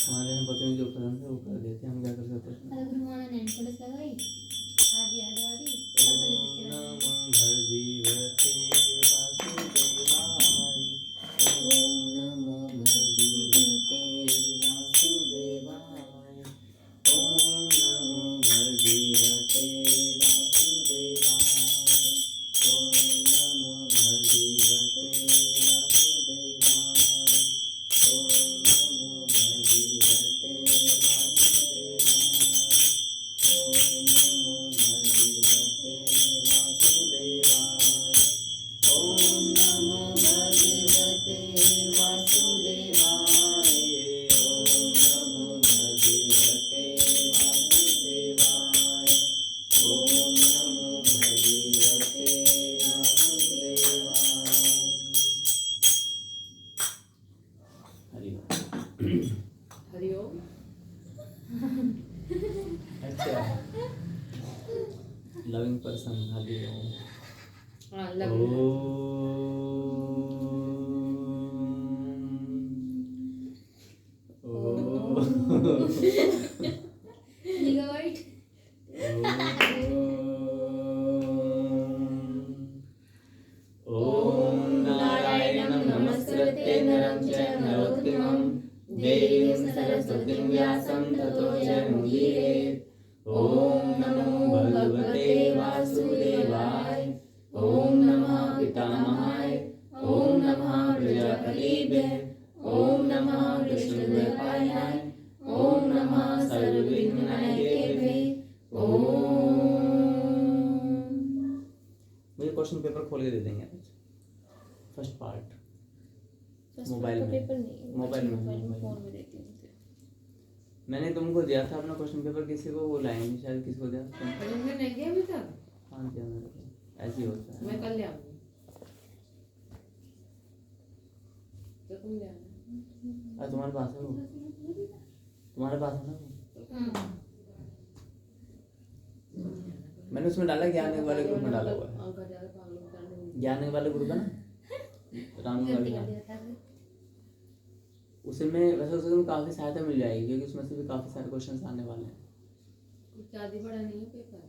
हमारे यहाँ पता नहीं जो पसंद है वो कर देते हैं, हम क्या कर सकते हैं। अरे गुरुमाना ने पुलिस लगाई आदि आदवादी ओम नमो भगवते वासुदेवाय। ओम नमो भगवते वासुदेवाय। ओम नमो भगवते वासुदेवाय। ओम नमो भगवते वासुदेवाय। ओम नमो भगवते वासुदेवाय। ओम नमो भगवते वासुदेवाय। ओम नमो भगवते वासुदेवाय। ओम नमो भगवते वासुदेवाय। ओम नमो भगवते वासुदेवाय। हरि ओम। हरिओम। अच्छा, लविंग पर्सन। हरि ओम। हाँ ओम। लग गिगाबाइट ओम नारायणं नमस्कृत्य नरं चैव नरोत्तमं देवीं सरस्वतीं व्यासं ततो जयमुदीरयेत्। ओम नमो भगवते वासुदेवाय। ओम नमः पितामहाय। ओम नमः प्रजापतिभ्यः। ओम नमः विष्णुदेवाय। ओम नमः सर्वविघ्ननायकेभ्यः। ओम। मुझे क्वेश्चन पेपर खोल के दे देंगे आज, फर्स्ट पार्ट। मोबाइल में। पेपर नहीं, मोबाइल में। फोन में देती हूँ मुझे। मैंने तुमको दिया था अपना क्वेश्चन पेपर, किसी को वो लाएंगे शायद, किसको दिया था? मैं नहीं गया अभी तक। हाँ दिया मेरे को, ऐसे ही होता है। मैं कल ले आऊंगी तो तुम ले आना। अरे तुम्हारे पास है वो? तुम्हारे पास है ना वो? मैंने उसमें डाला, ज्ञान वाले ग्रुप में डाला हुआ है। ज्ञान वाले ग्रुप है ना, राम वाले का। उसमें वैसे उसमें काफी सहायता मिल जाएगी, क्योंकि उसमें से भी काफी सारे क्वेश्चंस आने वाले हैं। कुछ ज्यादा बड़ा नहीं है पेपर।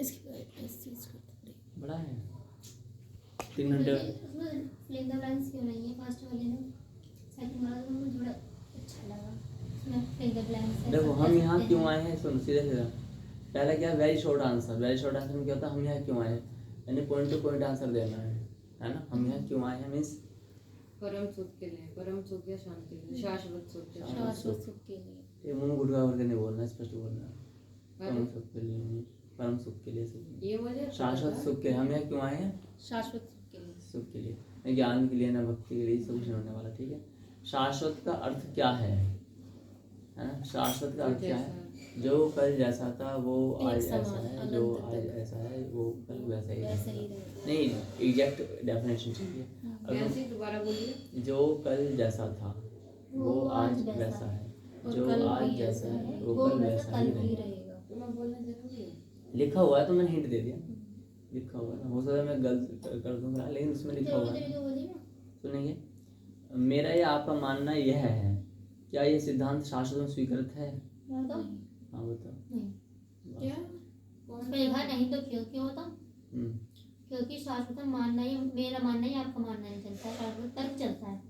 इसकी इस चीज को बड़ा है, 3 घंटे। उसमें फ्लिप द ब्लैंक्स क्यों नहीं है फर्स्ट वाले में? सेकंड वाला तो मुझे थोड़ा अच्छा लगा, उसमें फ्लिप द ब्लैंक्स है। देखो हम यहाँ क्यों आए हैं, सुन सीधे सीधा। पहला क्या, very short answer. Very short answer में क्या होता है, हम यहाँ क्यों आए हैं, यानी पॉइंट टू पॉइंट आंसर देना है ना। हम यहाँ क्यों आए हैं मीन्स परम सुख के लिए, परम सुख या शांति के लिए, शाश्वत सुख के लिए। शाश्वत सुख के लिए। ये मुंह गुटका करके नहीं बोलना, स्पष्ट बोलना। परम सुख के लिए नहीं, परम सुख के लिए। ये मुझे शाश्वत सुख के। हम यहाँ क्यों आए हैं, शाश्वत सुख के लिए। सुख के लिए, न ज्ञान के लिए, न भक्ति के लिए, सब कुछ नहीं होने वाला। ठीक है। शाश्वत का अर्थ क्या है ना। शाश्वत का अर्थ क्या है, जो कल जैसा था वो आज ऐसा है, जो आज ऐसा है वो कल वैसा ही रहेगा। नहीं, एग्जैक्ट डेफिनेशन चाहिए। कैसे दोबारा बोलिए। जो कल जैसा था वो आज वैसा है, जो आज जैसा है वो कल वैसा ही रहेगा। तो मैं बोलना जरूरी है। लिखा हुआ है तो मैंने हिंट दे दिया। लिखा हुआ है ना, हो सकता है मैं गलत कर दूंगा, लेकिन उसमें लिखा हुआ है। सुनेंगे, मेरा या आपका मानना यह है, क्या ये सिद्धांत शास्त्रों में स्वीकृत है? हाँ बताओ। क्या नहीं तो क्यों होता? क्योंकि शाश्वत मानना ही, मेरा मानना ही आपका मानना नहीं चलता, शाश्वत तर्क चलता है।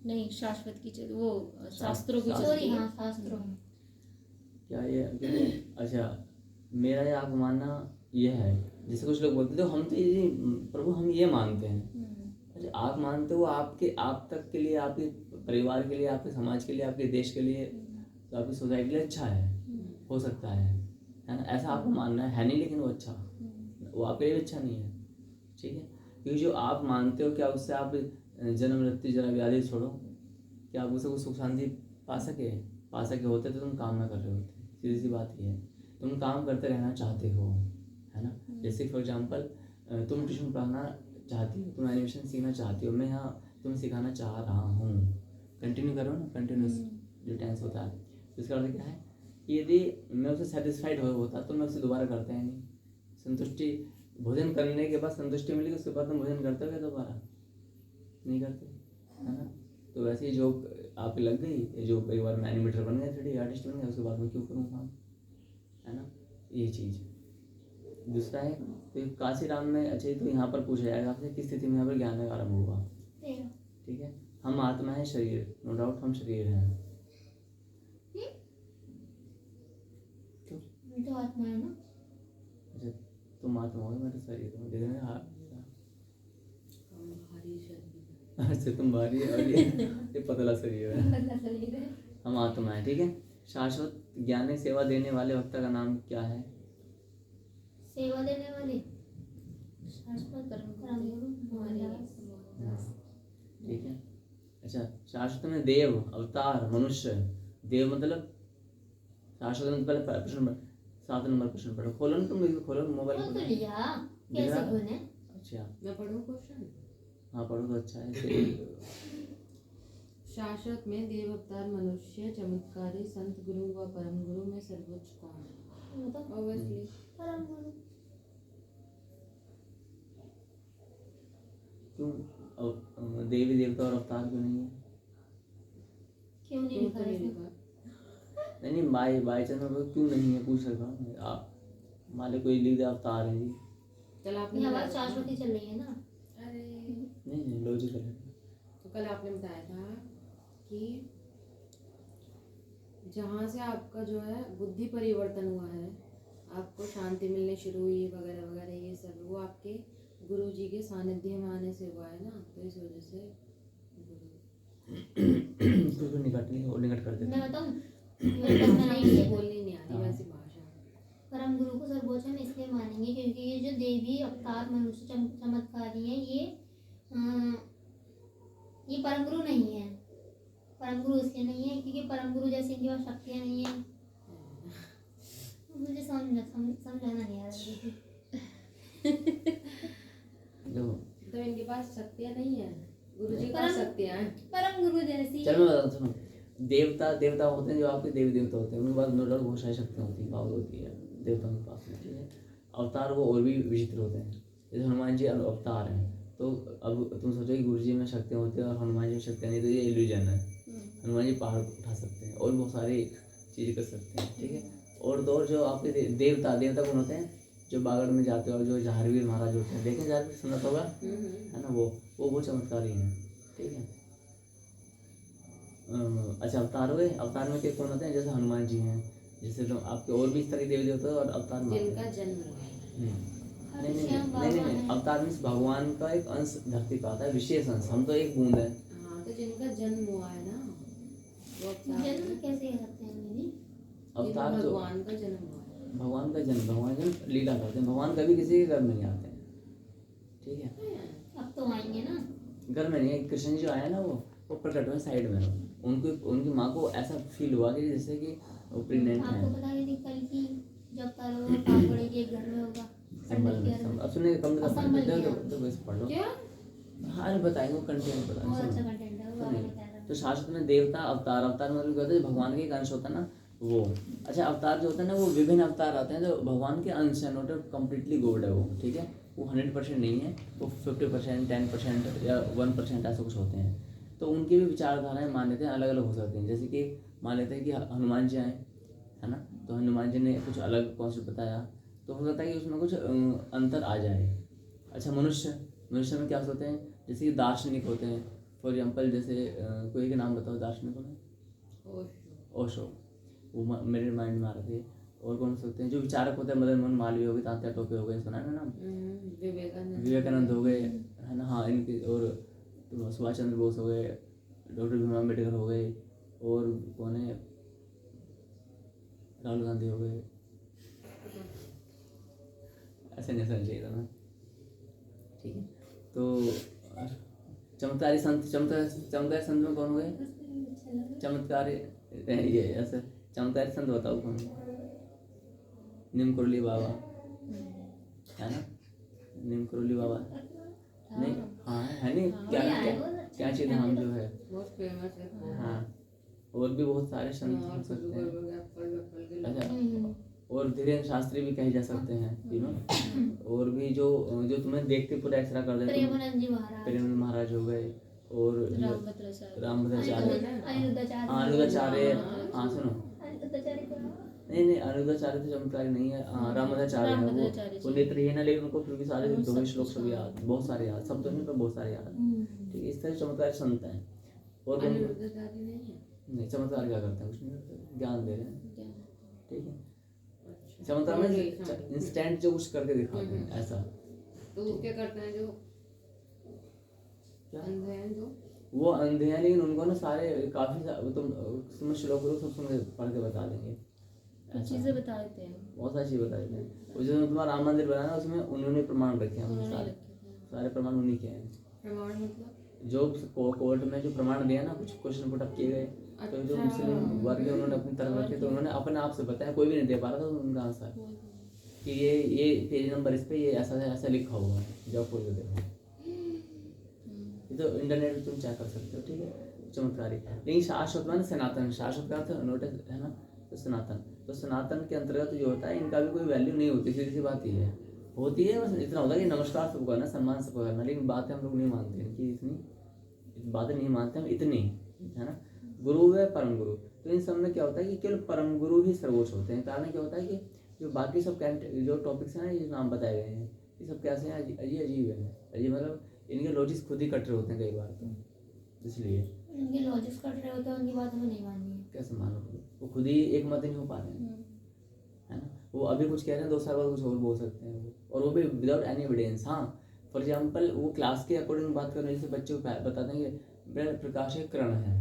नहीं, शाश्वत की वो शास्त्रों की सॉरी, हाँ शास्त्रों। क्या ये, अच्छा, मेरा या आपका मानना यह है, जैसे कुछ लोग बोलते थे हम तो ये प्रभु हम ये मानते हैं। अच्छा, आप मानते हो, आपके आप तक के लिए, आपके परिवार के लिए, आपके समाज के लिए, आपके देश के लिए, तो आपकी सोसाइटी के लिए अच्छा है, हो सकता है ना। ऐसा आपको मानना है नहीं, लेकिन वो अच्छा, वो आपके लिए भी अच्छा नहीं है। ठीक है, क्योंकि जो आप मानते हो, क्या उससे आप जन्म मृत्यु जरा व्याधि छोड़ो, क्या आप उससे कुछ सुख शांति पा सके होते तो तुम काम ना कर रहे होते। सीधी सी बात ये है, तुम काम करते रहना चाहते हो, है ना। जैसे फॉर एग्जांपल तुम ट्यूशन पढ़ाना चाहती हो, तुम एनिमेशन सीखना चाहती हो, मैं यहाँ तुम्हें सिखाना चाह रहा हूँ, कंटिन्यू करो ना, कंटिन्यूस जो टेंस होता है। इसका अर्थ क्या है, यदि मैं उससे सेटिस्फाइड होता तो मैं उसे दोबारा करता ही नहीं। संतुष्टि, भोजन करने के बाद संतुष्टि मिलेगी, उसके बाद तुम भोजन करते हो क्या दोबारा? नहीं करते, है ना। तो वैसे ही जो आप लग गई, ये जो एक बार मैं एनिमेटर बन गया, 3D आर्टिस्ट बन गया, उसके बाद में क्यों करूँ काम, है ना, ये चीज़। दूसरा है तो काशीराम में, अच्छा तो यहाँ पर पूछा जाएगा आपसे किस स्थिति में यहाँ पर ज्ञान का आरंभ हुआ। ठीक है, हम आत्मा है, शरीर, नो डाउट हम शरीर हैं। तो आत्मा है ना। अच्छा तुम आत्मा हो, मैं तो शरीर हूँ, देख रहे हैं हाँ। भारी शरीर। अच्छा तुम भारी है और ये पतला शरीर है, पतला शरीर है। हम आत्मा है। ठीक है, शाश्वत ज्ञान में सेवा देने वाले वक्ता का नाम क्या है। सेवा देने वाले शाश्वत परम गुरु महाराज। ठीक है, अच्छा शाश्वत में देव, अवतार, मनुष्य। देव मतलब शाश्वत में पहले प्रश्न 7 नंबर प्रश्न पढ़ो, खोलो ना, तुम भी खोलो मोबाइल तो खोलो। लिया दिख कैसे रहा? खोले? अच्छा मैं पढ़ूं क्वेश्चन? हाँ पढ़ो तो अच्छा है। शाश्वत में देव, अवतार, मनुष्य, चमत्कारी, संत, गुरु व परम गुरु में सर्वोच्च कौन है? वो तो ऑब्वियसली परम गुरु। क्यों देवी देवता और अवतार क्यों नहीं है। क्यों नहीं क्यों लिखा तो नहीं है? लिखा? नहीं बाई चांस में क्यों नहीं है पूछ रहा हूँ आप, मान लो कोई लिख दे अवतार है जी। कल आपने ये बताया आवाज था। शाश्वती चल रही है ना। अरे नहीं लॉजिकल है। तो कल आपने बताया था कि जहाँ से आपका जो है बुद्धि परिवर्तन हुआ है, आपको शांति मिलने शुरू हुई वगैरह वगैरह, ये सब वो आपके गुरु जी के सानिध्य में आने से हुआ है ना, तो इस वजह से तो निकट नहीं और निकट कर देते मैं हैं। बताऊं, मेरे पास में नहीं है। बोलनी नहीं आ रही हाँ। वैसी भाषा। परम गुरु को सर्वोच्च हम इसलिए मानेंगे क्योंकि ये जो देवी, अवतार, मनुष्य, चमत्कारी है, ये परम गुरु नहीं है। परम गुरु इसलिए नहीं है क्योंकि परम गुरु जैसे इनके पास शक्तियाँ नहीं है। मुझे समझाना नहीं आ रहा है। देखो तो इनके पास शक्तियाँ नहीं है, गुरु जी का परम- शक्तियाँ हैं। परम गुरु जैसी चलो मैं बताता हूँ, देवता होते हैं जो आपके देवी देवता होते हैं, उनके पास नो डाउट बहुत सारी शक्तियाँ होती हैं, पावर होती है देवताओं के पास में। ठीक है, अवतार वो और भी विचित्र होते हैं, जैसे हनुमान जी अवतार हैं। तो अब तुम सोचो कि गुरु जी में शक्तियाँ होती हैं और हनुमान जी में शक्तियाँ नहीं, तो ये इल्यूजन है। हनुमान जी पहाड़ उठा सकते हैं और बहुत सारी चीज़ें कर सकते हैं। ठीक है, और तो और जो आपके देवता कौन होते हैं, जो बागड़ में जाते हैं और जो झारवीर महाराज होते हैं, देखें झारवीर सुना तो होगा, है ना, वो चमत्कारी हैं। ठीक है, अच्छा अवतार हुए, अवतार में कौन होते हैं, जैसे हनुमान जी हैं, जैसे तो आपके और भी इस तरह के देवी देवता और अवतार में जिनका जन्म हुआ है। नहीं, अवतार में भगवान का एक अंश धरती पे आता है, विशेष अंश, हम तो एक बूंद है। हाँ, तो जिनका जन्म हुआ है ना वो अवतार है। जन्म कैसे करते हैं दीदी? अवतार जिनका जो भगवान का जन्म हुआ है। भगवान जन्म लीला करते हैं, भगवान कभी किसी के घर में नहीं आते हैं। ठीक है, अब तो आएंगे ना। घर में नहीं, कृष्ण जी जो आया ना वो प्रकट हुए साइड में, उनकी माँ को ऐसा फील हुआ कि जैसे कि वो प्रेग्नेंट है। आपको पता है कि कल की जब तारो पाप पड़ेगी एक घर में होगा संभल पंडित के घर में। अब सुनने कम और संभल गया। तो बस पढ़ लो। क्या? हाँ अरे बताएंगे वो कंटेंट बहुत अच्छा बताएंगे। कंटेंट है वो आपको बताया था। तो शास्त्र में देवता अवतार मतलब क्या होता है, भगवान के एक अंश होता है ना वो। अच्छा अवतार जो होता है ना वो विभिन्न अवतार आते हैं जो भगवान के अंश है, नॉट कम्प्लीटली गॉड है वो। ठीक है, वो 100% नहीं है, वो 50%, 10% या 1% ऐसा कुछ होते हैं। तो उनकी भी विचारधाराएं मान्यताएं अलग अलग हो सकती हैं। जैसे कि मान लेते हैं कि हनुमान जी आए, है ना, तो हनुमान जी ने कुछ अलग कॉन्सेप्ट बताया, तो हो सकता है कि उसमें कुछ अंतर आ जाए। अच्छा मनुष्य में क्या होते हैं, जैसे कि दार्शनिक होते हैं। फॉर एग्जाम्पल जैसे कोई के नाम बताओ दार्शनिकों में। ओशो, वो मेरे माइंड में आ रहे थे। और कौन से होते हैं जो विचारक होते हैं, मदन मोहन मालवीय हो गए, तात्या टोपे हो गए, सुना है ना नाम, विवेकानंद हो गए, है ना, हाँ इनके, और सुभाष चंद्र बोस हो गए, डॉक्टर भीमराव अम्बेडकर हो गए, और कौन है, राहुल गांधी हो गए। ऐसे नहीं समझ चाहिए था ना। ठीक है, तो चमत्कारी संत में कौन हो गए, चमत्कारी ये ऐसे चमत्कारी संत बताओ कौन। नीम करोली बाबा, है ना, नीम करोली बाबा नहीं, हाँ है नहीं, क्या चीज़ नाम जो है, बहुत फेमस है। हाँ, और भी बहुत सारे संत हो सकते हैं। अच्छा, और धीरेन्द्र शास्त्री भी कहे जा सकते हैं, यू नो। और भी जो तुम्हें देखते पूरा एक्सरा कर देते हैं, प्रेमानंद जी महाराज, प्रेमानंद महाराज हो गए, और रामभद्राचार्य। रामभद्राचार्य, अनिरुद्धाचार्य। हाँ अनिरुद्धाचार्य, हाँ, हाँ सुनो, अनिरुद्धाचार्य को नहीं अनिरुद्धाचार्य तो चमत्कारी नहीं है, रामभद्राचार्य है रामभद्राचार्य वो जी। नेत्रहीन है, लेकिन उनको फिर भी सारे वो दोहे सब श्लोक कुछ, सब हाँ। याद, बहुत सारे याद, सब तो नहीं पर बहुत सारे याद। ठीक है, इस तरह चमत्कार संत हैं। और कौन- अनिरुद्धाचार्य नहीं है? नहीं, चमत्कार क्या करते हैं, कुछ नहीं करते, ज्ञान दे रहे हैं। ज्ञान। ठीक है, अच्छा, चमत्कार समझ में गई, समझ गई। इंस्टेंट जो कुछ करके दिखाते हैं ऐसा। तो वो क्या करते हैं जो क्या अंधे हैं जो? वो अंधे हैं, लेकिन उनको ना सारे तुम श्लोक को सब सुन के पढ़ के बता देंगे। कुछ चीजें बता देते हैं, बहुत सारी चीज़ बता देते हैं। वो जो तुम्हारा राम मंदिर बना है उसमें उन्होंने प्रमाण रखे हैं, उन्होंने सारे रखे थे। सारे प्रमाण उन्हीं के हैं। प्रमाण मतलब? जो कोर्ट में जो प्रमाण दिया ना, कुछ क्वेश्चन पुट अप किए गए, तो जो मुस्लिम वर्ग है उन्होंने अपनी तरफ रखे, तो उन्होंने अपने आप से बताया, कोई भी नहीं दे पा रहा था उनका आंसर कि ये पेज नंबर इस पे ये ऐसा लिखा हुआ है, जब कोई देखो ये तो इंटरनेट पे तुम चेक कर सकते हो। ठीक है, चमत्कारी। लेकिन शाश्वत माने सनातन, शाश्वत का अर्थ नोटिस है ना, तो सनातन, तो सनातन के अंतर्गत जो होता है इनका भी कोई वैल्यू नहीं होती, सीधी सी बात ये है, होती है बस इतना होता है कि नमस्कार सबको करना, सम्मान सबको करना, लेकिन बातें हम लोग नहीं मानते इनकी, इतनी बातें नहीं मानते हम इतनी, है ना। गुरु है परम गुरु, तो इन सब में क्या होता है कि केवल परम गुरु ही सर्वोच्च होते हैं। कारण क्या होता है कि जो बाकी सब जो टॉपिक्स हैं ना, ये नाम बताए गए हैं, ये सब कैसे हैं, अजीब है, अजीब मतलब इनके लॉजिक्स खुद ही कट रहे होते हैं कई बार, तो इसलिए उनके लॉजिक्स कट रहे होते हैं, उनकी बात हमें नहीं माननी है। कैसे मानो, वो खुद ही एक मत नहीं हो पा रहे हैं, है ना। वो अभी कुछ कह रहे हैं, 2 साल बाद कुछ और बोल सकते हैं वो, और वो भी विदाउट एनी एविडेंस। हाँ, फॉर एग्जाम्पल वो क्लास के अकॉर्डिंग बात करने, जैसे बच्चे को बता देंगे बेटा प्रकाश एक किरण है,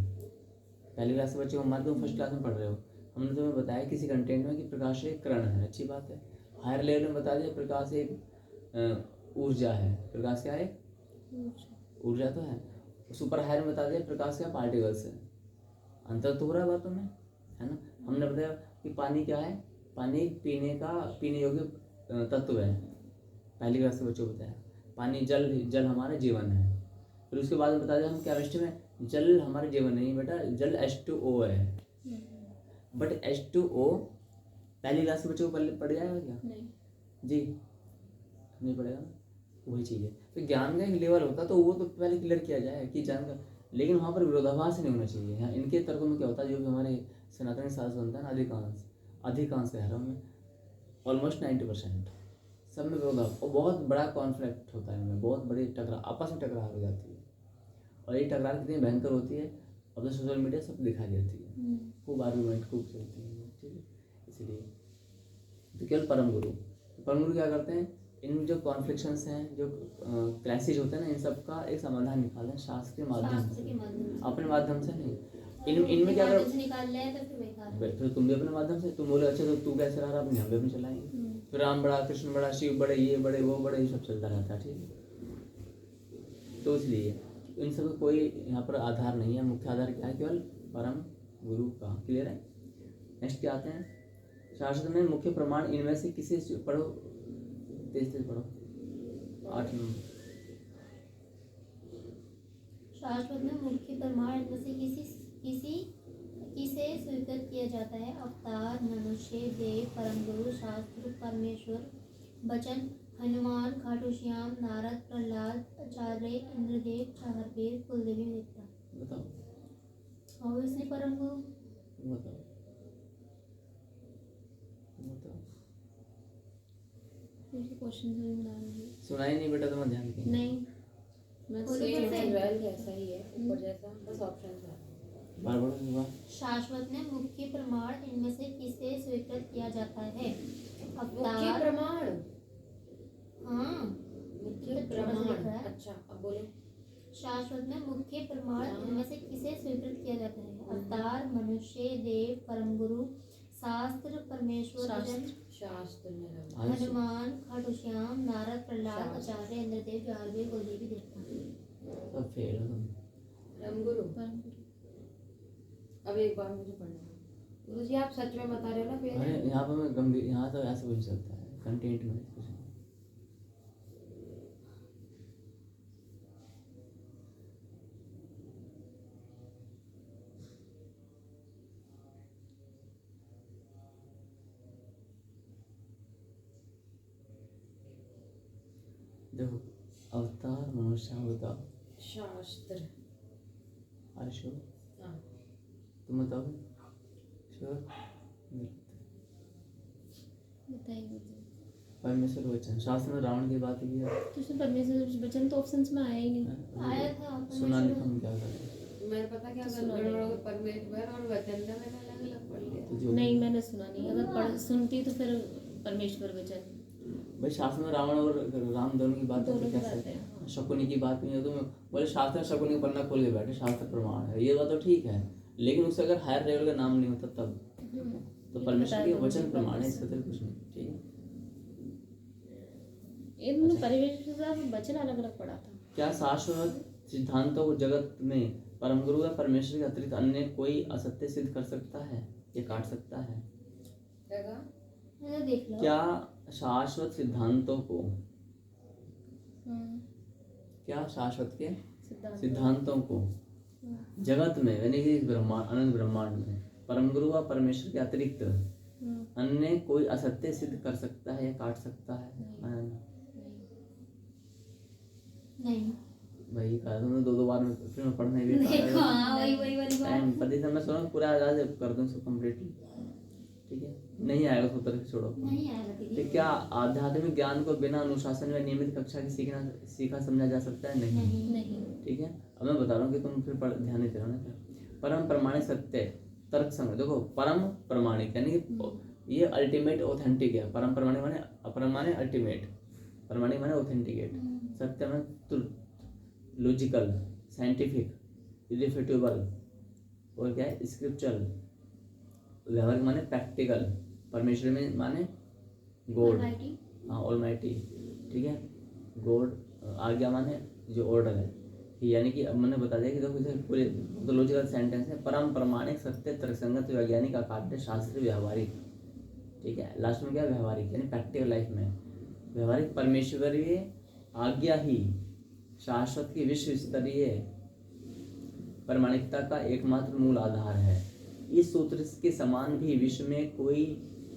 पहली क्लास के बच्चे को मान लो फर्स्ट क्लास में पढ़ रहे हो, हमने तुम्हें बताया किसी कंटेंट में कि प्रकाश एक किरण है, अच्छी बात है। हायर लेवल में बता दिया प्रकाश एक ऊर्जा है, प्रकाश क्या है, ऊर्जा तो है। सुपर हायर में बता दिया प्रकाश क्या पार्टिकल्स है, अंतर तो हो रहा है बातों में, है ना। हमने बताया कि पानी क्या है, पानी पीने योग्य तत्व है, पहली क्लास के बच्चों को बताया। पानी जल हमारा जीवन है। फिर उसके बाद बता दिया हम केमिस्ट्री में, जल हमारे जीवन नहीं बेटा, जल H2O है, बट H2O पहली क्लास के बच्चों को पढ़ जाएगा क्या? नहीं जी नहीं पड़ेगा ना, वही चीज़ है। तो ज्ञान का एक लेवल होता है, तो वो तो पहले क्लियर किया जाए कि जान का, लेकिन वहाँ पर विरोधाभास नहीं होना चाहिए। यहाँ इनके तर्कों में क्या होता है, जो भी हमारे सनातन शास्त्र बनता है ना, अधिकांश कह रहा हूँ मैं, ऑलमोस्ट 90% सब में विरोधाभास, और बहुत बड़ा कॉन्फ्लिक्ट होता है इनमें, बहुत बड़ी आपस में टकरार हो जाती है, और ये टकरार कितनी भयंकर होती है, अब तो सोशल मीडिया सब दिखाई देती है, खूब आर्गूमेंट खूब चलती है। ठीक है, इसलिए तो केवल परम गुरु क्या करते हैं, इन जो कॉन्फ्लिक्शंस हैं, जो क्लैशेज होते हैं ना, इन सब का एक समाधान निकालते हैं शास्त्र के माध्यम शास्त्र के से, माध्यम से। अपने माध्यम से नहीं। इनमें क्या माध्यम कर, से निकाल ले तो फिर बेकार है। फिर तुम भी अपने माध्यम से, तुम बोले अच्छा तो तू कैसे रहा, अपने हम भी अपने चलाएंगे, फिर राम बड़ा, कृष्ण बड़ा, शिव बड़े, ये बड़े, वो बड़े, ये सब चलता रहता है। ठीक है, तो इसलिए इन सब का कोई यहाँ पर आधार नहीं है। मुख्य आधार क्या है, केवल परम गुरु का। क्लियर है। नेक्स्ट क्या आते हैं, शास्त्र में मुख्य प्रमाण इनमें से किसी से पढ़ो, तेज पढ़ो, 8 नंबर। शाश्वत में मुख्य प्रमाण इनमें से किसे स्वीकृत किया जाता है, अवतार, मनुष्य, देव, परम गुरु, शास्त्र, परमेश्वर, वचन, हनुमान, खाटू श्याम, नारद, प्रहलाद, आचार्य, इंद्रदेव, चारवेद, कुलदेवी, देवता। बताओ ऑब्वियसली परम गुरु। बताओ बताओ, क्वेश्चन बना रही हूँ। सुनाई नहीं बेटा, तुम्हें ध्यान की नहीं मैं बोलो सेम कैसे? ट्वेल्थ ऐसा ही है, ऊपर जैसा, बस ऑप्शन है। बार बार हुआ। शाश्वत में मुख्य प्रमाण इनमें से किसे स्वीकृत किया जाता है, मुख्य अवतार। प्रमाण, हाँ, मुख्य तो थोड़ा सा प्रमाण, दिख रहा है। अच्छा अब बोलो। शाश्वत में मुख्य प्रमाण इनमें से किसे स्वीकृत किया जाता है, अवतार, मनुष्य, देव, परम गुरु, शास्त्र, परमेश्वर, वचन, शास्त्र में रहो। हनुमान, खाटू श्याम, नारद, प्रहलाद, शास्त्र। आचार्य, इंद्रदेव, चारवेद, कुलदेवी, देवता। सब फेल हो तुम। रामगुरु, परम गुरु। अब एक बार मुझे पढ़ना है। गुरु जी आप सच में बता रहे हो ना फिर? अरे यहाँ पर मैं गंभीर, यहाँ तो ऐसा कुछ चलता है कंटेंट में कुछ नहीं। देखो अवतार, मनुष्य, बताओ। शास्त्र, आर श्योर? हाँ। तुम बताओगे? श्योर? बताइए मुझे। परमेश्वर वचन, शास्त्र में रावण की बात की है। तो उसमें परमेश्वर वचन तो ऑप्शंस में आया ही नहीं। आया था सुना नहीं, हम क्या करें? मैंने पता क्या तो कर सुना गड़बड़ परमेश्वर और वचन का मैंने अलग अलग पढ़ लिया। तो जो नहीं, मैंने सुना नहीं। अगर पढ़ सुनती तो फिर परमेश्वर वचन। भाई शास्त्र में रावण और राम दोनों की बात है, दोनों तो की कैसे बात है। शकुनी की बात नहीं है? तो बोले शास्त्र में शकुनी का पन्ना खोल के बैठे, शास्त्र प्रमाण है, ये बात तो ठीक है, लेकिन उससे अगर हायर लेवल का नाम नहीं होता तब तो परमेश्वर के वचन प्रमाण है, इसका तो कुछ नहीं। ठीक है, इन्होंने परमेश्वर का वचन अलग अलग पढ़ा था। क्या शाश्वत सिद्धांतों को जगत में परम गुरु या परमेश्वर के अतिरिक्त अन्य कोई असत्य सिद्ध कर सकता है या काट सकता है? क्या कहा? ये देख लो। क्या शाश्वत सिद्धांतों को, हम्म, क्या शाश्वत के सिद्धांत। सिद्धांतों को जगत में यानी कि ब्रह्मांड, अनंत ब्रह्मांड में परम गुरु व परमेश्वर के अतिरिक्त अन्य कोई असत्य सिद्ध कर सकता है या काट सकता है? नहीं भाई कहा तुमने दो बार में फिर मैं पढ़ने भी देखो, हाँ वही वाली टाइम बात। पति से मैं सुना पूरा आज कर दूं इसको कंप्लीटली। ठीक है, नहीं आएगा तो उतर के छोड़ो। नहीं आएगा दीदी। तो क्या आध्यात्मिक ज्ञान को बिना अनुशासन व नियमित कक्षा के सीखा समझा जा सकता है? नहीं। नहीं। ठीक है, अब मैं बता रहा हूँ कि तुम फिर ध्यान नहीं दे रहे हो ना। परम प्रमाणिक सत्य तर्क संगत, देखो परम प्रमाणिक यानी कि ये अल्टीमेट ऑथेंटिक है। परम प्रमाणिक माने अपरम माने अल्टीमेट, प्रमाणिक माने ऑथेंटिकेट, सत्य माने ट्रुथ, लॉजिकल, साइंटिफिक, इरिफ्यूटेबल, और क्या है स्क्रिप्चरल, व्यवहारिक माने प्रैक्टिकल, परमेश्वर में माने गॉड, हाँ ऑलमाइटी। ठीक है, गॉड, आज्ञा माने जो ऑर्डर है, यानी कि अब मैंने बता दिया कि देखो इसे पूरे तो लॉजिकल सेंटेंस है। परम प्रमाणिक सत्य तर्कसंगत वैज्ञानिक अकाट्य शास्त्रीय व्यवहारिक। ठीक है, लास्ट में क्या है? व्यवहारिक यानी प्रैक्टिकल लाइफ में व्यवहारिक परमेश्वरीय आज्ञा ही शाश्वत की विश्व स्तरीय प्रमाणिकता का एकमात्र मूल आधार है। इस सूत्र के समान भी विश्व में कोई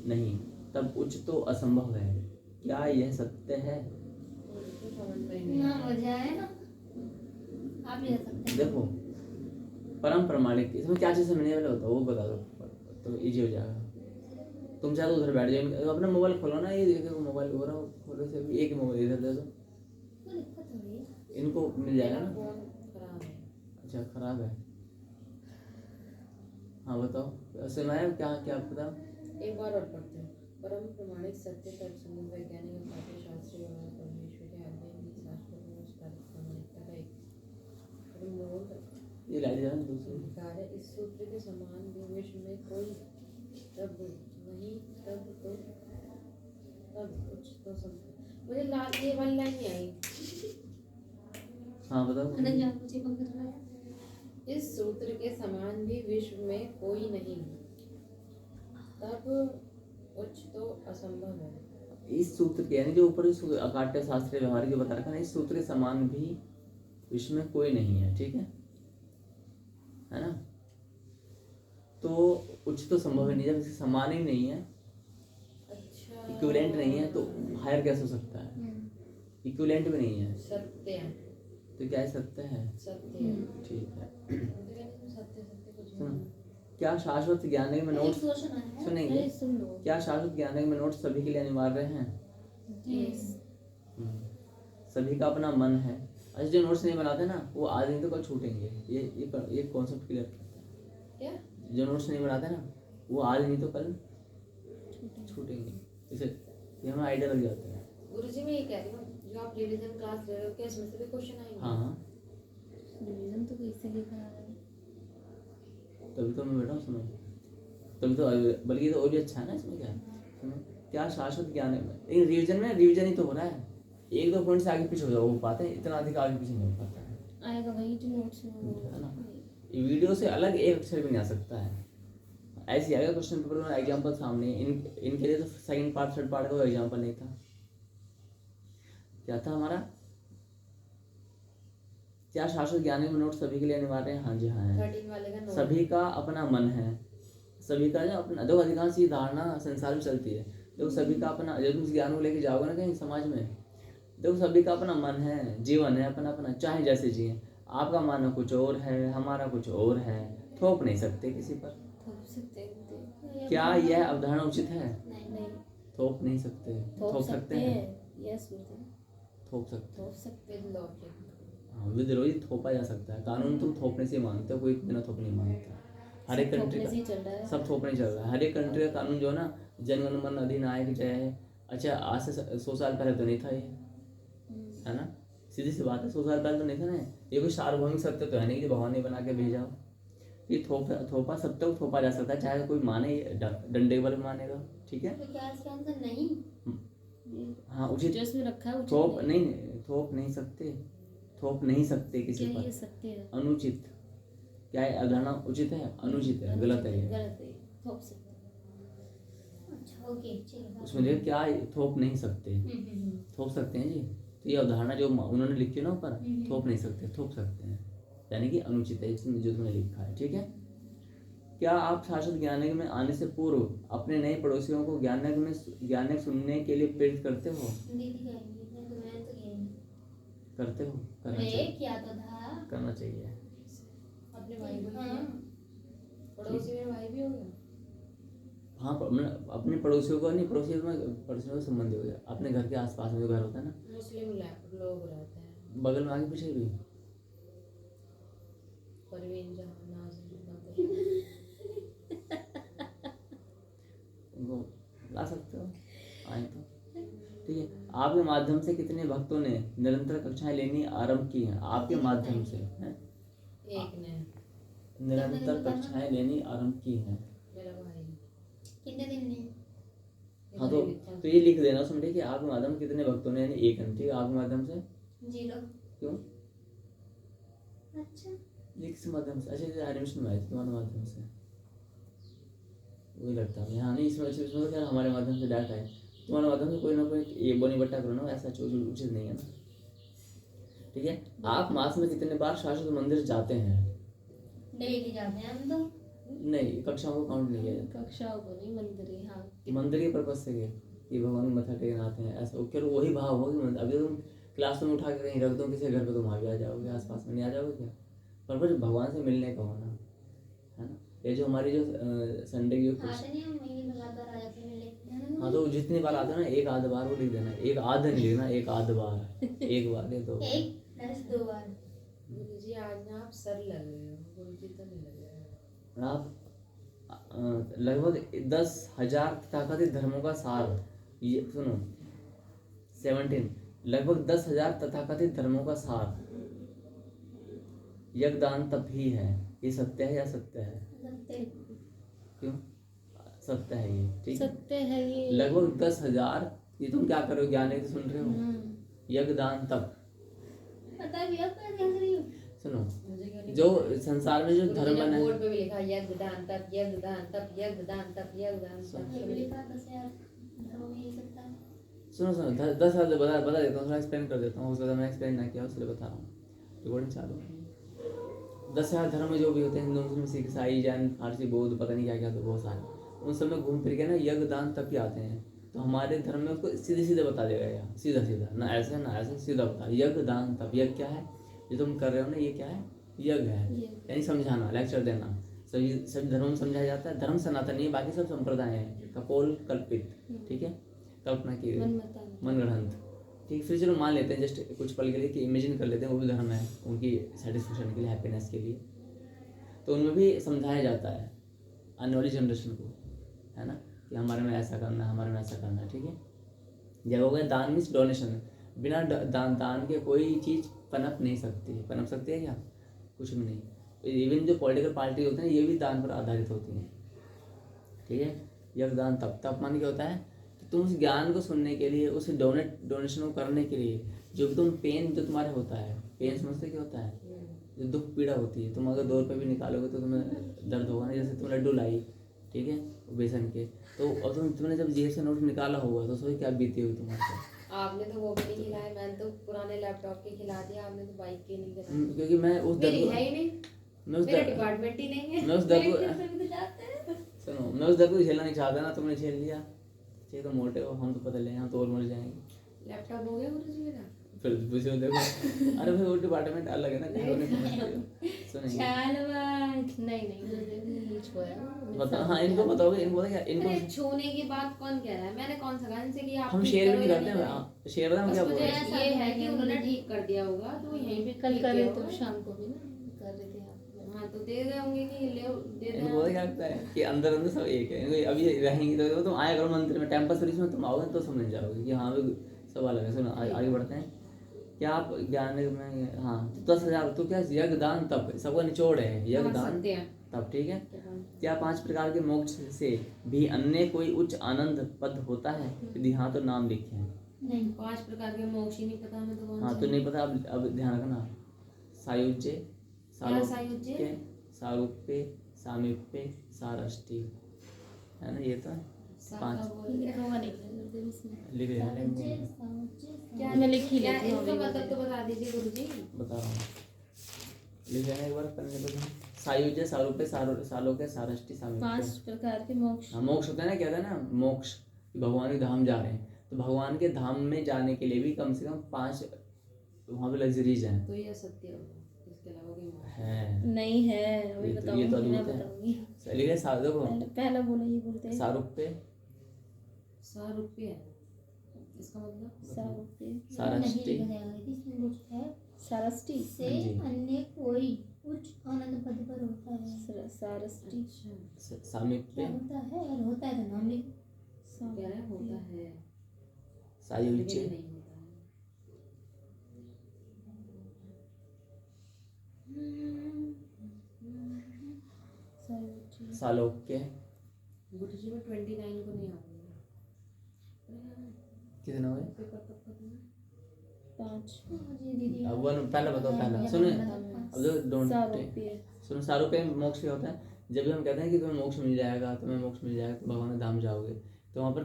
नहीं, तब उच्च तो असंभव है। क्या यह सत्य है? तो समझ में ही नहीं ना आया। हो जाए ना, आप ले सकते हैं। देखो परम प्रमाणिक इसमें क्या चीज़ समझने वाला होता है वो बता दो तो इजी हो जाएगा। तुम चाहे तो उधर बैठ जाओ, अपना मोबाइल खोलो ना, ये देखो मोबाइल हो रहा हो, खोलो से एक मोबाइल इधर दे दो, कोई दिक्कत थोड़ी है। इनको मिल जाएगा मेरा ना। फोन खराब है। अच्छा खराब है, हाँ बताओ सुनाए क्या क्या पता। एक बार और पढ़ते हैं। परम प्रमाणिक सत्य तर्कसंगत वैज्ञानिक अकाट्य शास्त्रीय व्यवहार परमेश्वर के आज्ञा ही शास्त्र में उस प्रमाणिकता का एक मूल ये लाइट जाना दूसरी। अधिकार है। इस सूत्र के समान भी विश्व में कोई तब नहीं, तब कुछ तो सब मुझे ये वाली लाइन नहीं आई। हाँ बताओ। अनन्या मुझे पंकज भाई। इस सूत्र के समान भी विश्व में कोई नहीं, तब कुछ तो असंभव है। इस सूत्र के यानी जो ऊपर इस अकाट्य शास्त्रीय व्यवहार के बता रखा है, इस सूत्र के समान भी विश्व में कोई नहीं है। ठीक है ना? तो उच्च तो संभव ही नहीं, जब इसके समान ही नहीं है, अच्छा, इक्विवेलेंट नहीं है, तो हायर कैसे हो सकता है? इक्विवेलेंट भी नहीं है, सत्य है। तो क्या है? सत्य है। सत्य है। ठीक है, सत्य सत्य कुछ सुनो, नहीं। क्या शाश्वत ज्ञान में नोट्स क्वेश्चन है। सुनेंगे? अरे सुन लो। क्या शाश्वत ज्ञान में नोट्स सभी के लिए अनिवार्य हैं? यस। सभी का अपना मन है। अच्छा जो नोट्स नहीं बनाते ना वो आज नहीं तो कल छूटेंगे, ये कॉन्सेप्ट क्लियर करता है। क्या? जो नोट्स नहीं बनाते ना वो आज नहीं तो कल छूटेंगे, इसे ये हमें आइडिया लग जाता है। गुरुजी मैं ये कह रही हूँ, जो आप रिवीजन क्लास ले रहे हो क्या इसमें से भी क्वेश्चन आएंगे? हाँ रिवीजन तो कैसे लिखा है? तभी तो मैं बैठा हूँ, सुनो तभी तो, बल्कि तो और भी अच्छा है ना इसमें। क्या सुनो, क्या शाश्वत ज्ञान है, लेकिन रिवीजन ही तो हो रहा है, एक दो पॉइंट से आगे पीछे हो पाते हैं, इतना अधिक आगे पीछे नहीं हो पाता है। आएगा वही जो नोट्स में है ना? ये वीडियो से अलग एक अक्षर भी नहीं आ सकता है, ऐसे आएगा क्वेश्चन पेपर में एग्जाम्पल सामने। इनके लिए तो सेकंड पार्ट थर्ड पार्ट का कोई एग्जाम्पल नहीं था। क्या था हमारा? क्या शाश्वत ज्ञान में नोट सभी के लिए अनिवार्य है? हाँ जी हाँ है। 13 वाले का नोट। सभी का अपना मन है, सभी का जो अपना, देखो अधिकांश ये धारणा संसार में चलती है, देखो सभी का अपना, जब तुम इस ज्ञान को लेके जाओगे ना कहीं समाज में, देखो सभी का अपना मन है, जीवन है अपना अपना, चाहे जैसे जिए। आपका मानना कुछ और है, हमारा कुछ और है, थोप नहीं सकते किसी पर। थोप सकते हैं। क्या यह अवधारणा उचित है? नहीं, थोप नहीं सकते। थोप सकते हैं? यस गुरुदेव, थोप सकते। थोप सकते हैं। हाँ, विद्रोही थोपा जा सकता है। कानून तुम थोपने से मानते हो, कोई बिना थोप नहीं मानता। हर एक सब कंट्री थोपने से ही चल रहा का है। सब थोपने चल रहा है। हर एक कंट्री का कानून जो है ना, जनगण मन अधिनायक जय है। अच्छा, आज से 100 साल पहले तो नहीं था ये, है ना? सीधी सी बात है, 100 साल पहले तो नहीं था ना। ये कोई सार्वभौमिक सत्य तो है नहीं कि भगवान ने बना के भेजा हो। ये थोपा सत्य को थोपा जा सकता है, चाहे कोई माने, डंडे वाले मानेगा, ठीक है। तो क्या इसका आंसर नहीं? हाँ, उचित जो इसमें रखा है उचित थोप नहीं। नहीं, थोप नहीं सकते, थोप नहीं सकते किसी क्या ये पर। सत्य है? अनुचित, क्या है अवधारणा? उचित है, अनुचित है, गलत है ये। गलत है, थोप सकते हैं। अच्छा ओके चलिए। उसमें देखिए क्या है, थोप नहीं सकते, थोप सकते हैं जी। तो ये अवधारणा जो उन्होंने लिखी है ना ऊपर, थोप नहीं सकते, थोप सकते हैं, यानी कि अनुचित है इसमें जो तुमने लिखा है, ठीक है। क्या आप शाश्वत ज्ञानयज्ञ में आने से पूर्व अपने नए पड़ोसियों को ज्ञानयज्ञ सुनने के लिए प्रेरित करते हो? दीदी कहेंगी, मैं तो किया नहीं। करते हो? करना मैं चाहिए, किया तो था। करना चाहिए। अपने भाई को हाँ। पड़ोसी में भाई भी हो गया। हाँ, मतलब अपने पड़ोसियों को नहीं, पड़ोसियों का संबंध हो गया। अपने घर के आसपास में जो घर होता है ना, मुस्लिम लोग रहते हैं। बगल में आगे पीछे भी परवीन जहाँ नाज उनको ला सकते हो, आए तो ठीक है। आपके माध्यम से कितने भक्तों ने निरंतर कक्षाएं लेनी आरंभ की हैं? आपके माध्यम से हैं? एक ने निरंतर कक्षाएं लेनी आरंभ की हैं। मेरा भाई कितने दिन में? हाँ, तो ये लिख देना उसमें कि आपके माध्यम से कितने भक्तों ने, यानी एक है, ठीक है। आपके माध्यम से 0। क्यों? अच्छा ये किस माध्यम से? अच्छा, एडमिशन में आई थी तुम्हारे माध्यम से, वही लगता है। हाँ नहीं, इसमें तो खैर हमारे माध्यम से डाटा है, तुम्हारे माध्यम से कोई ना कोई ये बोनी बट्टा करो ना, ऐसा उचित नहीं है ना, ठीक है। आप मास में कितने बार शाश्वत मंदिर जाते हैं? डेली जाते हैं हम तो। नहीं, कक्षाओं को काउंट नहीं किया जाता। कक्षाओं को नहीं, मंदिर ही। हाँ, मंदिर के पर्पज से गए कि भगवान को मत्था टेकने आते हैं, ऐसा क्या वही भाव हो कि अभी तुम क्लास में उठा के कहीं रख दो किसी घर पे, तुम आ भी आ जाओगे, आसपास में नहीं आ जाओगे क्या? पर्पज भगवान से मिलने का होना, है ना। ये जो हमारी जो संडे की जो आते नहीं हम, महीने में लगातार आ जाते हैं मिलने। हाँ, तो जितनी बार आते हैं ना, एक आध बार वो लिख देना, एक आध नहीं लिखना, एक आध बार, एक बार या 2 बार। 1+2 बार। गुरुजी आज ना आप सर लग रहे हो, गुरुजी तो नहीं लग रहे हो। आप लगभग 10,000 तथाकथित धर्मों का सार, ये सुनो 17, लगभग 10,000 तथाकथित धर्मों का सार यज्ञदान तप ही है। ये सत्य है या सत्य है? सत्य। क्यों सत्य है ये? ठीक है, सत्य है ये। लगभग 10,000। ये तुम क्या करो, ज्ञान यज्ञ सुन रहे हो, यज्ञदान तप। पता भी है पर कैसे नहीं? सुनो, मुझे क्या नहीं जो पता। संसार में जो गुरुजी धर्म ने बना बोर्ड है, पे भी लिखा यज्ञदान तप, यज्ञदान तप, यज्ञदान तप, यज्ञदान तप। ये भी लिखा 10,000 धर्मों में ये सकता है। सुनो 10,000 बता देता हूँ, थोड़ा एक्सप्लेन कर देता हूँ, उसके बाद मैं एक्सप्लेन ना किया इसलिए बता रहा हूँ। रिकॉर्डिंग चालू है। 10,000 धर्म जो भी होते हैं, हिंदू मुस्लिम सिख ईसाई जैन फारसी बौद्ध, पता नहीं क्या क्या, तो बहुत सारे, उन सब में घूम फिर के ना यज्ञदान तप ही आते हैं। तो हमारे धर्म में उसको सीधे सीधे बता देगा यार, सीधा सीधा, ना ऐसे ना ऐसे, सीधा बता यज्ञदान तप। यज्ञ क्या है जो तुम कर रहे हो ना, ये क्या है? यज्ञ है, यानी समझाना, लेक्चर देना। सभी धर्मों में समझाया जाता है। धर्म सनातन है, बाकी सब संप्रदाय हैं, कपोल कल्पित, ठीक है, कल्पना की गई, मनगढ़ंत, ठीक। फिर चलो मान लेते हैं जस्ट कुछ पल के लिए कि इमेजिन कर लेते हैं वो भी धर्म है, उनकी सेटिस्फेक्शन के लिए, हैप्पीनेस के लिए। तो उनमें भी समझाया जाता है आने वाली जनरेशन को, है ना, कि हमारे में ऐसा करना है, हमारे में ऐसा करना है, ठीक है। जब हो गया दान मीन्स डोनेशन, बिना दान के कोई चीज़ पनप नहीं सकती है। पनप सकती है क्या? कुछ भी नहीं। इवन जो पॉलिटिकल पार्टी होते हैं ये भी दान पर आधारित होती हैं, ठीक है। यज्ञदान तप मान क्या होता है कि तुम उस ज्ञान को सुनने के लिए, उस डोनेशन को करने के लिए, जो भी तुम पेन जो तुम्हारे होता है, पेन समझते क्या होता है? जो दुख पीड़ा होती है, तुम अगर 2 रुपये भी निकालोगे तो तुम्हें दर्द होगा ना। जैसे तुम लड्डू लाई, ठीक है, बेसन के, तो और तुमने जब जेब से नोट निकाला होगा तो सोच क्या बीती हुई तुम्हारे साथ। आपने तो वो भी नहीं खिलाए, मैंने तो पुराने लैपटॉप के खिला दिया, आपने तो बाइक के नहीं खिलाए। क्योंकि मैं उस दर्द मेरी को, है ही नहीं, मैं उस मेरा दर्द डिपार्टमेंट ही नहीं है। मैं उस दर्द को भी तो जाते हैं। सुनो, मैं उस दर्द को झेलना नहीं चाहता ना, तुमने झेल लिया, ठीक है। तो मोटे हो, हम तो पता ले, हम तो और मर जाएंगे। लैपटॉप हो गया गुरुजी मेरा? फिर पूछो देखो, अरे भाई वो डिपार्टमेंट अलग है ना, कहीं और नहीं सुनेंगे। नहीं छोड़ा बता, हाँ इनको बताओगे, इनको पता क्या, इनको अरे छूने की बात कौन कह रहा है? मैंने कौन सा कहा इनसे कि आप हम ठीक शेयर भी करो नहीं या करते नहीं हैं, करो। शेयर बता हम बस क्या मुझे बोल रहे हैं। ये है कि उन्होंने ठीक कर दिया होगा तो यहीं पे कल ठीक कर किया रहे थे होगा। शाम को भी ना, कर रहे थे आप। हाँ तो दे रहे होंगे कि ले दे दे इनको पता क्या लगता है कि अंदर अंदर सब एक है, इनको अभी रहेंगी तो तुम आया करो मंदिर में, टेम्पल सर्विस में तुम आओगे तो समझ जाओगे कि हाँ भाई सब अलग है। सुनो आगे बढ़ते हैं। क्या आप ज्ञान में, हाँ तो 10,000 तो क्या यज्ञ दान तप सबका निचोड़ है, यज्ञ हाँ, दान सत्य है। तप, ठीक है। क्या 5 प्रकार के मोक्ष से भी अन्य कोई उच्च आनंद पद होता है? यदि हाँ तो नाम लिखे हैं। नहीं 5 प्रकार के मोक्ष ही नहीं पता हमें तो कौन हाँ से तो हैं। नहीं पता, अब ध्यान रखना। सायुज्य, क्या सायुज्य? सालोक्य, सारूप्य, सामीप्य, सारष्टि, है ना, ये तो है। साका 5 बोल के। लिखा हुआ नहीं है इसमें। लिख लेंगे, क्या मैं लिख ही क्या लेती हूँ इसका अभी। मतलब तो बता दीजिए गुरुजी। बता रहा हूँ, लिख लेना एक बार करने पर। सायुज्य, सारूप्य, सालोक्य, सारष्टि, 5 सामीप्य। प्रकार के मोक्ष। हाँ मोक्ष होता है ना, क्या था ना मोक्ष, कि भगवान के धाम जा रहे हैं, तो भगवान के धाम में जाने के लिए भी कम से कम 5 वहाँ पे लग्जरीज हैं। तो ये सत्य होगा, इसके अलावा कोई मोक्ष है नहीं है, अभी ये तो बताऊंगी, मैं अद्भुत है। बताऊंगी। लिखे देखो, पहला बोला ये बोलते हैं सारूप्य, सारूप्य है इसका मतलब। सारूप्य, सारष्टि, इसमें कुछ है सारष्टि, से हाँ जी। अन्य कोई उच्च आनंद पद पर होता है। सारष्टि, अच्छा क्या सामीप्य, होता है? और होता है तो नाम लिखो। कह रहे हैं होता है लेकिन सायुज्य, नहीं होता है। सारष्टि, सालोक्य, गुरुजी में 29 को नहीं आऊंगी। कितने हुए? पेपर कब करना है? 5 जी दीदी अब वन पहले बताओ, पहला सुनो, अब जो डोंट सारूप्य, सुनो, सारूप्य में मोक्ष क्या होता है? जब भी हम कहते हैं कि तुम्हें मोक्ष मिल जाएगा, तुम्हें मोक्ष मिल जाएगा, तो भगवान के धाम जाओगे, तो वहाँ पर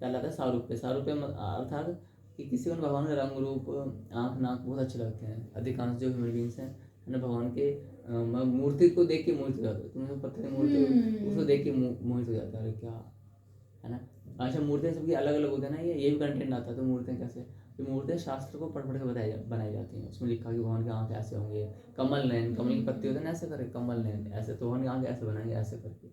पहला आता है सारूप्य। सारूप्य अर्थात कि किसी को भगवान का रंग रूप, आँख नाक बहुत अच्छे लगते हैं। अधिकांश जो ह्यूमन बींग्स हैं है ना, भगवान के मूर्ति को देख के मोहित हो जाते हैं। तुम्हें पता है मूर्ति, उसको देख के मोहित हो जाता है, अरे क्या है ना। अच्छा मूर्तियाँ सबकी अलग अलग होती है ना, ये भी कंटेंट आता है। तो मूर्तियाँ कैसे, ये मूर्तियाँ शास्त्र को पढ़ के बनाई जाती हैं। उसमें लिखा कि भगवान के आँख ऐसे होंगे, कमल नयन, कमल की पत्ती होते हैं ना ऐसे करके, कमल नयन ऐसे, तो भगवान की आँख ऐसे बनाएंगे ऐसे करके,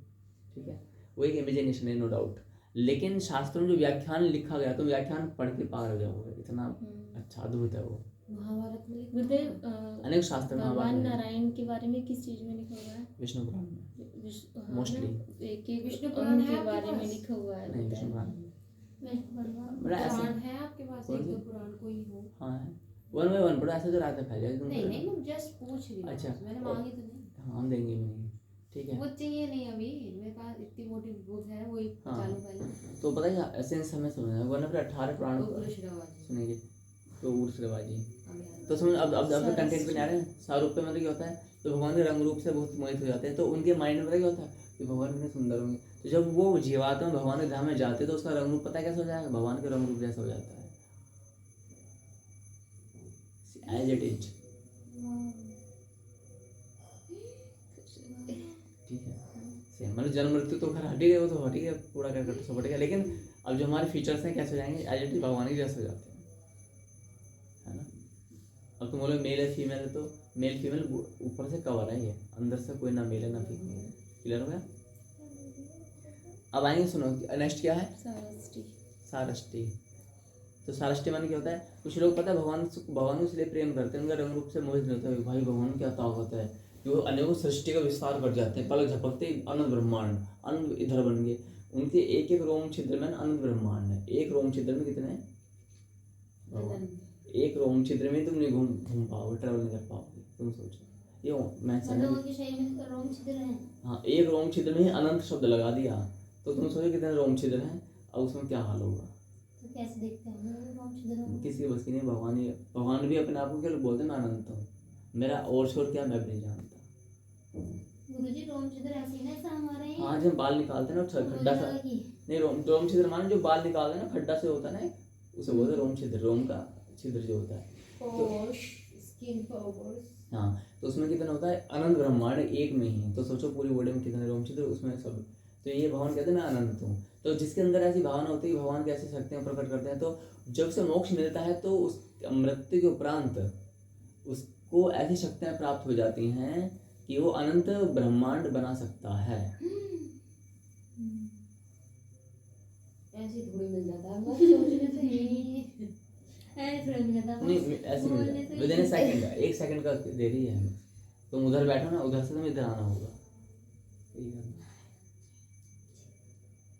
ठीक है। वो एक इमेजिनेशन है, नो डाउट। लेकिन शास्त्रों में जो व्याख्यान लिखा गया, तो व्याख्यान पढ़ के पार हो जाओगे, इतना अच्छा अद्भुत है वो। महाभारत में लिखा गुरुदेव अनेक शास्त्र भगवान महाभारत में, नारायण के बारे में किस चीज में लिखा हुआ है? विष्णु पुराण में हाँ, मोस्टली, एक एक विष्णु पुराण है उनके आपके बारे में पास? लिखा हुआ है, नहीं बताया। विष्णु पुराण में मैं पढ़वा बड़ा ऐसे, पुराण है आपके पास? कौन एक सी? दो पुराण कोई हो? हाँ है, 1 बाय 1 पढ़ो, ऐसे तो रात में फैल जाएगी नहीं नहीं मैं जस्ट पूछ रही हूँ। अच्छा। मैंने मांगी तो नहीं। हाँ हम देंगे भी नहीं, ठीक है। वो चाहिए नहीं अभी मेरे पास, इतनी मोटी बुक है वही हाँ। चालू पहले। तो पता है एसेंस हमें समझना है, वरना फिर 18 पुराण उग्र श्रवाजी सुनेंगे तो उर्सवाजी। अब याद तो समझ, अब कंटेंट पे नहीं आ रहे हैं। सारूप्य मतलब क्या होता है, तो भगवान के रंग रूप से बहुत मोहित हो जाते हैं, तो उनके माइंड में पता क्या होता है कि भगवान कितने सुंदर होंगे। तो जब वो जीवात्मा भगवान के धाम में जाते हैं, तो उसका रंग रूप पता है कैसा हो जाएगा, भगवान के रंग रूप जैसा हो जाता है, एज इट इज, ठीक है। सेम मतलब जन्म मृत्यु तो खैर हट ही गए, वो तो हट ही गया, पूरा कर सब हट गया। लेकिन अब जो हमारे फीचर्स हैं कैसे हो जाएंगे, एज इट इज भगवान के जैसे हो जाते हैं, है ना। अब तुम बोलो मेल है फीमेल है, तो मेल फीमेल ऊपर से कवर है, ये अंदर से कोई ना मेल है ना फीमेल है। क्लियर हो गया? अब आएंगे, सुनो नेक्स्ट क्या है, सारष्टि, सारष्टि। तो सारष्टि माने क्या होता है, कुछ लोग पता है भगवान को इसलिए प्रेम करते हैं, उनका रंग रूप से मोहित नहीं होता है, भाई भगवान क्या ताकत है, जो अनेकों सृष्टि का विस्तार कर जाते हैं, पलक झपकते ही अनंत ब्रह्मांड, अनंत इधर बन गए। उनके एक एक रोम छिद्र में अनंत ब्रह्मांड है। एक रोम छिद्र में कितने हैं भगवान? एक रोम छिद्र में तुम नहीं घूम पाओगे, ट्रेवल नहीं कर पाओगे। तुम सोचो, ये मैं मतलब उनके शरीर में रोम छिद्र हैं। हाँ, एक रोम छिद्र में ही अनंत शब्द लगा दिया, तो तुम सोचो कितने रोम छिद्र हैं, अब उसमें क्या हाल होगा। तो कैसे देखते हैं रोम छिद्र हैं? किसी के बस की नहीं, भगवान भी अपने आप को क्या बोलते हैं, मैं अनंत हूँ, मेरा और छोर क्या मैं भी नहीं जानता। गुरुजी रोम छिद्र ऐसे ही ना, ऐसा हमारे यहाँ हाँ, जब बाल निकालते हैं ना खड्डा सा, नहीं रोम छिद्र माने जो बाल निकालते हैं ना खड्डा से होता है ना, उसे बोलते हैं रोम छिद्र, रोम का छिद्र जो होता है। Skin pores. हाँ, तो उसमें कितना होता है, अनंत ब्रह्मांड एक में ही। तो सोचो पूरी बॉडी में कितने रोम छिद्र, उसमें सब। तो ये भगवान कहते हैं मैं अनंत हूँ। तो जिसके अंदर ऐसी भावना होती है कि भगवान कैसे शक्तियाँ प्रकट करते हैं, तो जब से मोक्ष मिलता है तो मृत्यु के उपरांत उसको ऐसी शक्तियां प्राप्त हो जाती हैं कि वो अनंत ब्रह्मांड बना सकता है। ऐसे थोड़ी मिल जाता है मोक्ष सोचने से ही। ऐसे मिल जाता है नहीं ऐसे मिल बोलने जाता से विद इन सेकंड, 1 सेकंड का देरी है हमें। तुम उधर बैठो ना, उधर से तुम इधर आना होगा। यही करना।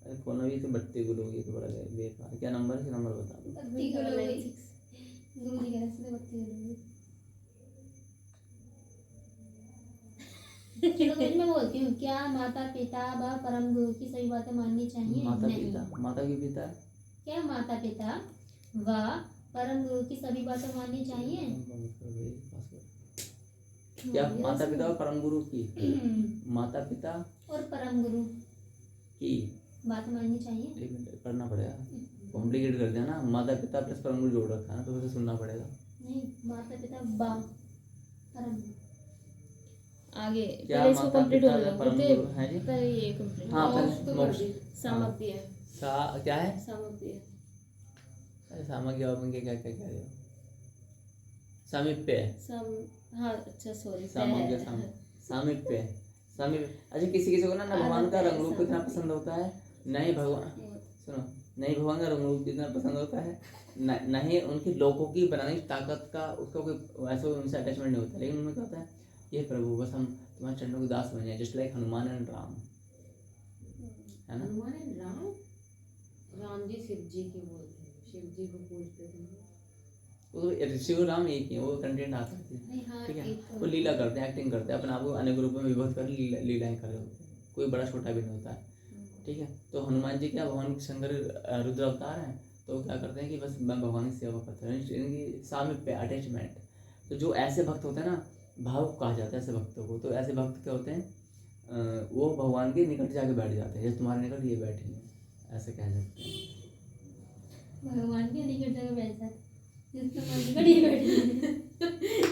अरे फोन अभी तो बत्ती गुल होगी तो बड़ा बेकार। क्या नंबर है? नंबर बता दो। बत्ती गुल हो गई। गुरुजी कह रहे थे बत्ती गुल हो गई। चलो कुछ मैं बोलती हूँ, क्या माता पिता व परम गुरु की सभी बातें माननी चाहिए? माता नहीं। पिता, माता की पिता क्या माता पिता व परम गुरु की सभी बातें माननी चाहिए? क्या माता पिता और परम गुरु की, माता पिता और परम गुरु की बात माननी चाहिए? एक मिनट पढ़ना पड़ेगा, कॉम्प्लिकेट कर दिया ना। माता पिता प्लस परम गुरु जोड़ रखा है ना, तो उसे सुनना पड़ेगा। नहीं, माता पिता बा परम आगे क्या पहले इसको माता कंप्लीट पिता हो व जाए परम गुरुदेव, गुरु हैं जी? पहले ये कंप्लीट। हाँ मोक्ष पहले तो कर मोक्ष। दी। सामप्य। सा क्या है? सामप्य। अरे सामग्री और उनके क्या क्या कह रहे हो? सामीप्य, हाँ अच्छा सॉरी। सामग्री सामीप्य, सामीप्य। अच्छा किसी किसी को ना भगवान का रंग रूप इतना पसंद होता है, नहीं भगवान, सुनो, नहीं भगवान का रंग रूप इतना पसंद होता है, नहीं उनकी लोगों की बनाने की ताकत का उसका कोई ऐसा उनसे अटैचमेंट नहीं होता, लेकिन उनमें क्या होता है, ये प्रभु बस हम तुम्हारे चरणों के दास बने, just like Hanuman and Ram, है ना? हनुमान एंड राम, राम जी शिव जी की बोलते हैं, शिव जी को पूजते थे। वो ऋषि और राम एक ही है, वो कंटेंट आ सकती है, नहीं, हाँ, ठीक है। एक तो- वो लीला करते हैं, एक्टिंग करते हैं, अपने आप को अनेक रूपों में विभक्त कर लीलाएं कर रहे होते हैं, कोई बड़ा छोटा भी नहीं होता है, ठीक है। तो हनुमान जी क्या भगवान शंकर रुद्र अवतार हैं, तो क्या करते हैं कि बस मैं भगवान की सेवा करता हूँ, इनकी सामीप्य अटैचमेंट। तो जो ऐसे भक्त होते हैं ना, भावुक कहा जाता है ऐसे भक्तों को। तो ऐसे भक्त क्या होते हैं, वो भगवान के निकट जाके बैठ जाते हैं, जैसे तुम्हारे निकट ये बैठे हैं, ऐसे कह सकते हैं। भगवान के निकट जगह बैठ जाते, जिसके निकट ही बैठे।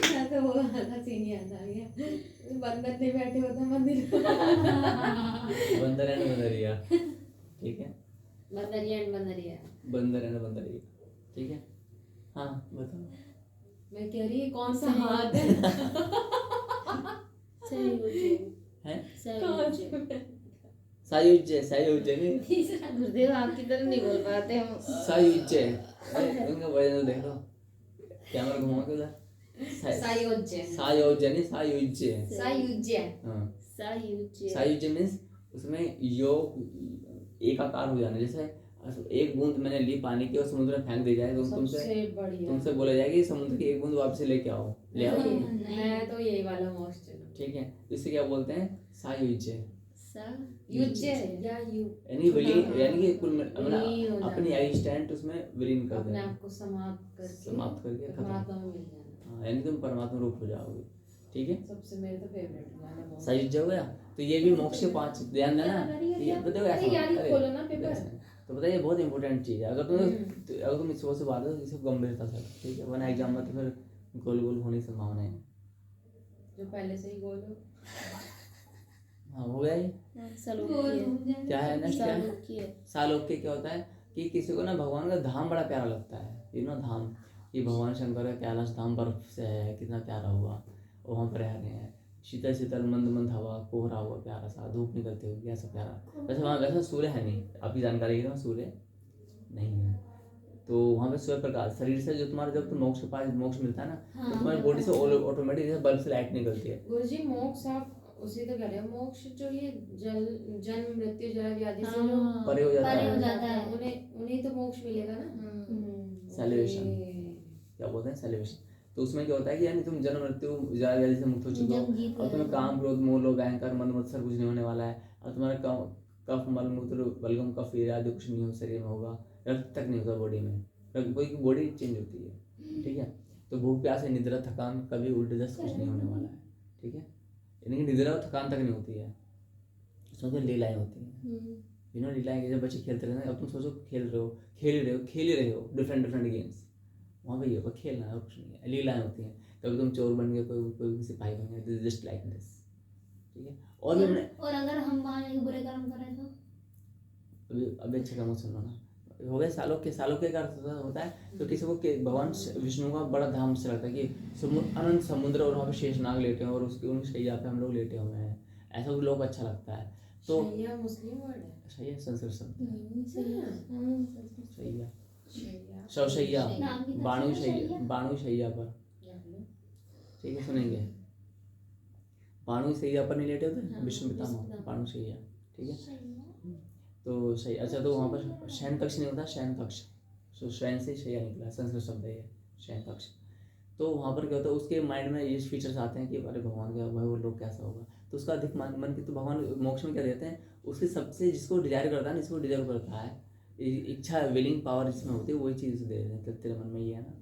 मैं तो वो वाला सीन याद आ गया, बंदर नहीं बैठे होते मंदिर बंदर एंड बंदरिया, ठीक है, बंदरिया एंड बंदरिया। बंदर एंड बंदरिया, ठीक है। हाँ बताओ। मैं कह रही कौन सा हाथ है? हैं? सायुज्य। सायुज्य, सायुज्य नहीं, तीसरा गुरुदेव आपकी तरह नहीं बोल पाते हम। सायुज्य। अरे उनका वजन देख लो, कैमरा घुमा के उधर। सायुज्य। सायुज्य नहीं, सायुज्य। सायुज्य। हाँ, सायुज्य। सायुज्य मीन्स उसमें योग एक आकार हो जाना, जैसे एक बूंद मैंने ली पानी की और समुद्र में फेंक दी जाए, तो तुमसे बोला जाएगा कि समुद्र की एक बूंद वापस लेके आओ, ले आओ। मैं तो यही वाला मोस्ट, ठीक है, इसे क्या बोलते हैं? सायुज्य। युज्य या यु, यानी विलीन, यानी कि कुल विलीन हो जाना। अपनी एग्जिस्टेंट उसमें विलीन कर अपने देना, आप को समाप्त करके खत्म। परमात्मा में मिल जाना। हाँ, यानी तुम परमात्मा रूप हो जाओगे, ठीक है। सबसे मेरे तो फेवरेट वाला मोस्ट। सायुज्य हो गया। तो ये भी मोक्ष के 5, ध्यान देना। ये बताओ ऐसा, यार ये अरे, खोलो ना पेपर। ऐसा। तो बताइए बहुत इंपॉर्टेंट चीज़ है, अगर तुम इस सुबह से बात हो तो इसे गंभीरता से, ठीक है, वरना एग्जाम में तो फिर गोल गोल होने की संभावना है। जो पहले से ही बोलो। हाँ हो गया ये। क्या है नेक्स्ट? क्या है? सालोक्य क्या होता है कि किसी को ना भगवान का धाम बड़ा प्यारा लगता है, ये ना धाम, ये भगवान शंकर का कैलाश धाम बर्फ से है, कितना प्यारा हुआ, और वहाँ पर रह रहे हैं, शीतल शीतल मंद मंद हवा, कोहरा हुआ प्यारा सा, धूप निकलती होगी, ऐसा प्यारा। वैसे वहाँ वैसे सूर्य है नहीं, आपकी जानकारी है ना, सूर्य नहीं है। तो वहाँ पे सूर्य प्रकाश शरीर से जो तुम्हारा, जब तुम मोक्ष के पास मोक्ष मिलता है ना, तो तुम्हारी बॉडी से ऑटोमेटिक जैसे बल्ब से लाइट निकलती है। गुरुजी मोक्ष आप उसी तो कह रहे हो, मोक्ष जो ये जन्म मृत्यु जरा व्याधि से जो परे हो जाता परे हो है, जाता है। उन्हें तो मोक्ष मिलेगा ना। सेलिब्रेशन, क्या बोलते हैं सेलिब्रेशन। तो उसमें क्या होता है कि यानी तुम जन्म मृत्यु जरा व्याधि से मुक्त हो चुके हो, और तुम्हें काम क्रोध मोह लोभ अहंकार मन मत्सर कुछ नहीं होने वाला है, और तुम्हारा कफ मल मूत्र बलगम कफ आदि कुछ नहीं हो शरीर में होगा, रक्त तक नहीं होता बॉडी में, कोई की बॉडी चेंज होती है, ठीक है। तो भूख प्यास निद्रा थकान कभी उल्टे दस्त कुछ नहीं होने वाला है, ठीक है। यानी कि निद्रा और थकान तक नहीं होती है, उसमें तो लीलाएं होती हैं, लीलाएं। जब बच्चे खेलते रहते हैं, अब तुम सोचो खेल ही रहे हो डिफरेंट गेम्स, वहाँ पे ये होगा खेलना है, कुछ नहीं है, लीलाएं होती हैं। कभी तुम चोर बन गए, कोई सिपाही बन गए, जस्ट लाइक दिस, ठीक है। और अगर हम वहाँ बुरे कर्म करें तो अभी अच्छा काम सुनो ना, हो गए सालों के का अर्थ होता है। तो किसी को भगवान विष्णु का बड़ा धाम से लगता है कि अनंत समुद्र और वहाँ पे शेषनाग लेटे हैं और उसकी उनकी शैया पे हम लोग लेटे हुए हैं, ऐसा कुछ लोग अच्छा लगता है। तो शैया मुस्लिम वर्ड है। शैया संस्कृत शब्द है। शैया शैया शवशैया नाम की तरफ बाणु से शैया बाणु शैया पर, ठीक है सुनेंगे, बाणु शैया पर नहीं लेटे होते, हाँ, विष्णु पितामह विष्णु पितामह। बाणु शैया, ठीक है। तो सही, अच्छा तो वहाँ पर शयन कक्ष नहीं होता, शयन कक्ष, तो शयन से शैया निकला, संस्कृत शब्द है ये शयन कक्ष। तो वहाँ पर क्या होता है, उसके माइंड में ये फीचर्स आते हैं कि अरे भगवान क्या होगा, वो लोग कैसा होगा, तो उसका अधिक मन की, तो भगवान मोक्ष में क्या देते हैं, उसके सबसे जिसको डिजायर करता है, जिसको डिजर्व करता है, इच्छा विलिंग पावर जिसमें होती है, वही चीज़ दे देते हैं। तेरे मन में ये है ना,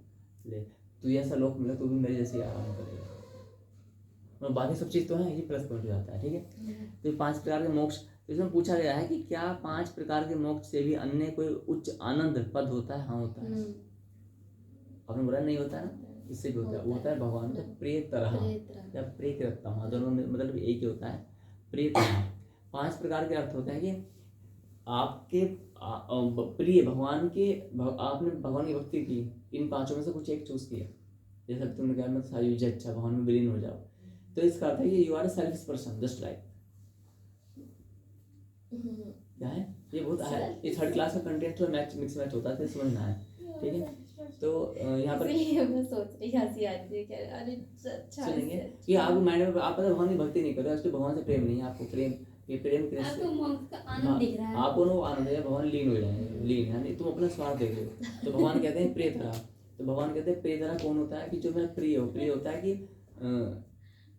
ले तू ऐसा लोक मिले तो भी मेरे जैसे आराम करेगा, और बाकी सब चीज़ तो है, ये प्लस पॉइंट हो जाता है, ठीक है। तो ये 5 प्रकार के मोक्ष, तो इसमें पूछा गया है कि क्या 5 प्रकार के मोक्ष से भी अन्य कोई उच्च आनंद पद होता है? हाँ होता है। आपने बोला नहीं होता है ना, इससे भी होता है, वो होता है भगवान का प्रिय तरह या प्रिय कृतम, दोनों में मतलब एक ही होता है, प्रिय तरह। 5 प्रकार के अर्थ होते हैं कि आपके प्रिय भगवान के, आपने भगवान की भक्ति की, इन 5 में से कुछ एक चूज किया, जैसा तुमने कहा मैं सारी युज अच्छा भगवान में विलीन हो जाओ, तो इसका अर्थ है कि you are a selfish person just like, क्या है ये बहुत है, ये 3rd क्लास का कंटेंट तो मिक्स मैच होता है, समझना है, ठीक है। तो यहाँ पर मैं सोच रही हंसी आ रही है कि अरे अच्छा सुनेंगे कि आप माइंड में आप भगवान की भक्ति नहीं कर रहे, एक्चुअली भगवान से प्रेम नहीं है आपको, प्रेम ये प्रेम कैसे आपको मोक्ष का आनंद दिख रहा है, आपको ना वो आनंद है, भगवान लीन हो जाएंगे, लीन है नहीं, तुम अपना स्वार्थ देख रहे हो। तो भगवान कहते हैं प्रिय तरह, तो भगवान कहते हैं प्रिय तरह कौन होता है कि जो मेरा प्रिय हो, प्रिय होता है कि